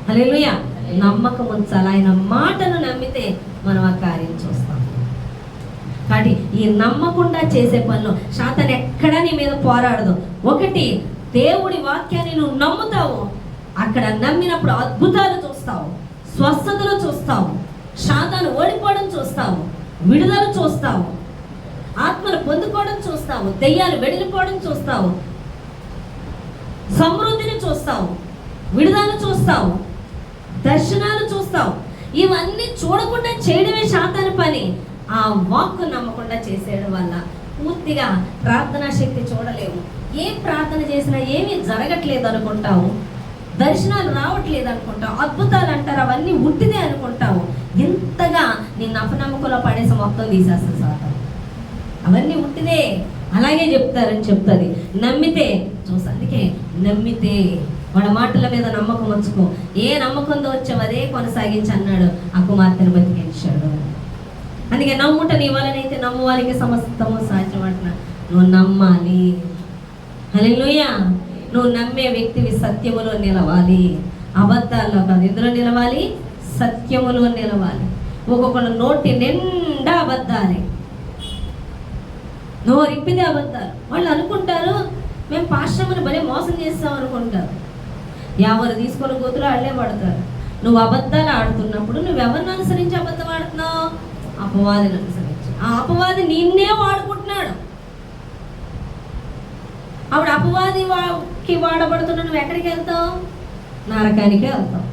Speaker 1: హల్లెలూయా. నమ్మకం ఉంచాలి. ఆయన మాటను నమ్మితే మనం ఆ కార్యం చూస్తాం. కాబట్టి ఈ నమ్మకుండా చేసే పనులు సాతాను ఎక్కడా నీ మీద పోరాడదు. ఒకటి, దేవుడి వాక్యాన్ని నువ్వు నమ్ముతావు, అక్కడ నమ్మినప్పుడు అద్భుతాలు చూస్తావు, స్వస్థతలు చూస్తావు, సాతాను ఓడిపోవడం చూస్తావు, విడుదల చూస్తావు, ఆత్మను పొందుకోవడం చూస్తావు, దెయ్యాలు వెడిలిపోవడం చూస్తావు, సమృద్ధిని చూస్తావు, విడుదల చూస్తావు, దర్శనాలు చూస్తావు. ఇవన్నీ చూడకుండా చేయడమే సాతాను పని. ఆ వాక్కు నమ్మకుండా చేసేయడం వల్ల పూర్తిగా ప్రార్థనా శక్తి చూడలేవు. ఏ ప్రార్థన చేసినా ఏమీ జరగట్లేదు అనుకుంటావు, దర్శనాలు రావట్లేదు అనుకుంటావు, అద్భుతాలు అంటారు అవన్నీ ఉట్టిదే అనుకుంటావు. ఎంతగా నిన్ను అపనమ్మకంలో పడేసి మొత్తం తీసేస్తుంది సాతాను. అవన్నీ ఉట్టిదే, అలాగే చెప్తారని చెప్తుంది. నమ్మితే చూసి, అందుకే నమ్మితే వాడి మాటల మీద నమ్మకం ఉంచుకో. ఏ నమ్మకంతో వచ్చావు అదే కొనసాగించి అన్నాడు, ఆ కుమార్తెను బతికించాడు. అందుకే నమ్ముట నీ వలనైతే నమ్మువారికి సమస్తము సాధ్యం అంటున్నా. నువ్వు నమ్మాలి. హల్లెలూయా. నువ్వు నమ్మే వ్యక్తివి సత్యములో నిలవాలి, అబద్ధాల్లో కాదు. ఎందులో నిలవాలి? సత్యములో నిలవాలి. ఒక్కొక్కడు నోటి నిండా అబద్ధాలే, నోరిప్పితే అబద్ధాలు. వాళ్ళు అనుకుంటారు మేము పాశ్రమని భలే మోసం చేస్తాం అనుకుంటారు. ఎవరు తీసుకొని కూతురు వాళ్ళే పడతారు. నువ్వు అబద్ధాలు ఆడుతున్నప్పుడు నువ్వు ఎవరిని అనుసరించి అబద్ధం ఆడుతున్నావు? అపవాదిని అనుసరించి. ఆ అపవాది నిన్నే వాడుకుంటున్నాడు. అప్పుడు అపవాదికి వాడబడుతున్న నువ్వు ఎక్కడికి వెళ్తావు? నరకానికే వెళ్తావు.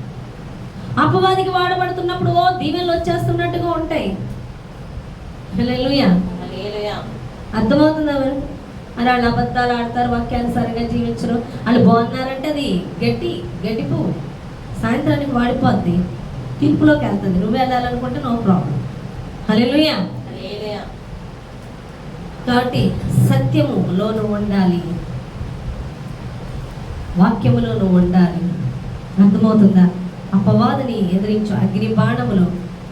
Speaker 1: అపవాదికి వాడబడుతున్నప్పుడు దీవెనలు వచ్చేస్తున్నట్టుగా ఉంటాయి. హల్లెలూయా. అర్థమవుతుందా? మరి వాళ్ళు అబద్ధాలు ఆడతారు, వాక్యానుసారంగా జీవించరు. వాళ్ళు బాగున్నారంటే అది గడ్డి పువ్వు సాయంత్రానికి వాడిపోద్ది, తీర్పులోకి వెళ్తుంది. నువ్వు వెళ్ళాలనుకుంటే నో ప్రాబ్లం. హల్లెలూయా. కాబట్టి సత్యములో నువ్వు ఉండాలి, వాక్యములో నువ్వు ఉండాలి. అర్థమవుతుందా? అపవాదిని ఎదిరించు, అగ్ని బాణములు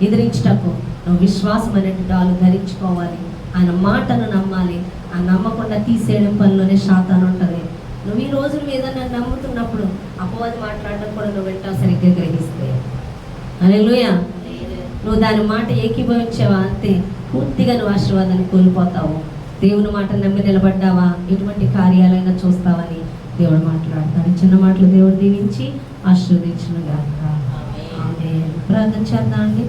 Speaker 1: ఎదిరించుటకు నువ్వు విశ్వాసం అనేటి డాలు ధరించుకోవాలి. ఆయన మాటను నమ్మాలి. ఆ నమ్మకుండా తీసేయడం పనిలోనే సాతాను ఉంటుంది. నువ్వు ఈ రోజు ఏదన్నా నమ్ముతున్నప్పుడు అపవాది మాట్లాడడం కూడా నువ్వు వెంటనే సరిగ్గా గ్రహిస్తే, హల్లెలూయా, నువ్వు దాని మాట ఏకీభవించావా అంతే, పూర్తిగా నువ్వు ఆశీర్వాదాన్ని కోల్పోతావు. దేవుని మాట నమ్మి నిలబడ్డావా ఎటువంటి కార్యాలైనా చూస్తావని దేవుడు మాట్లాడతాడు. చిన్న మాటలు దేవుడు దీవించి ఆశీర్వదించును గాక. ఆమేన్. ప్రార్థన చేద్దాం అండి.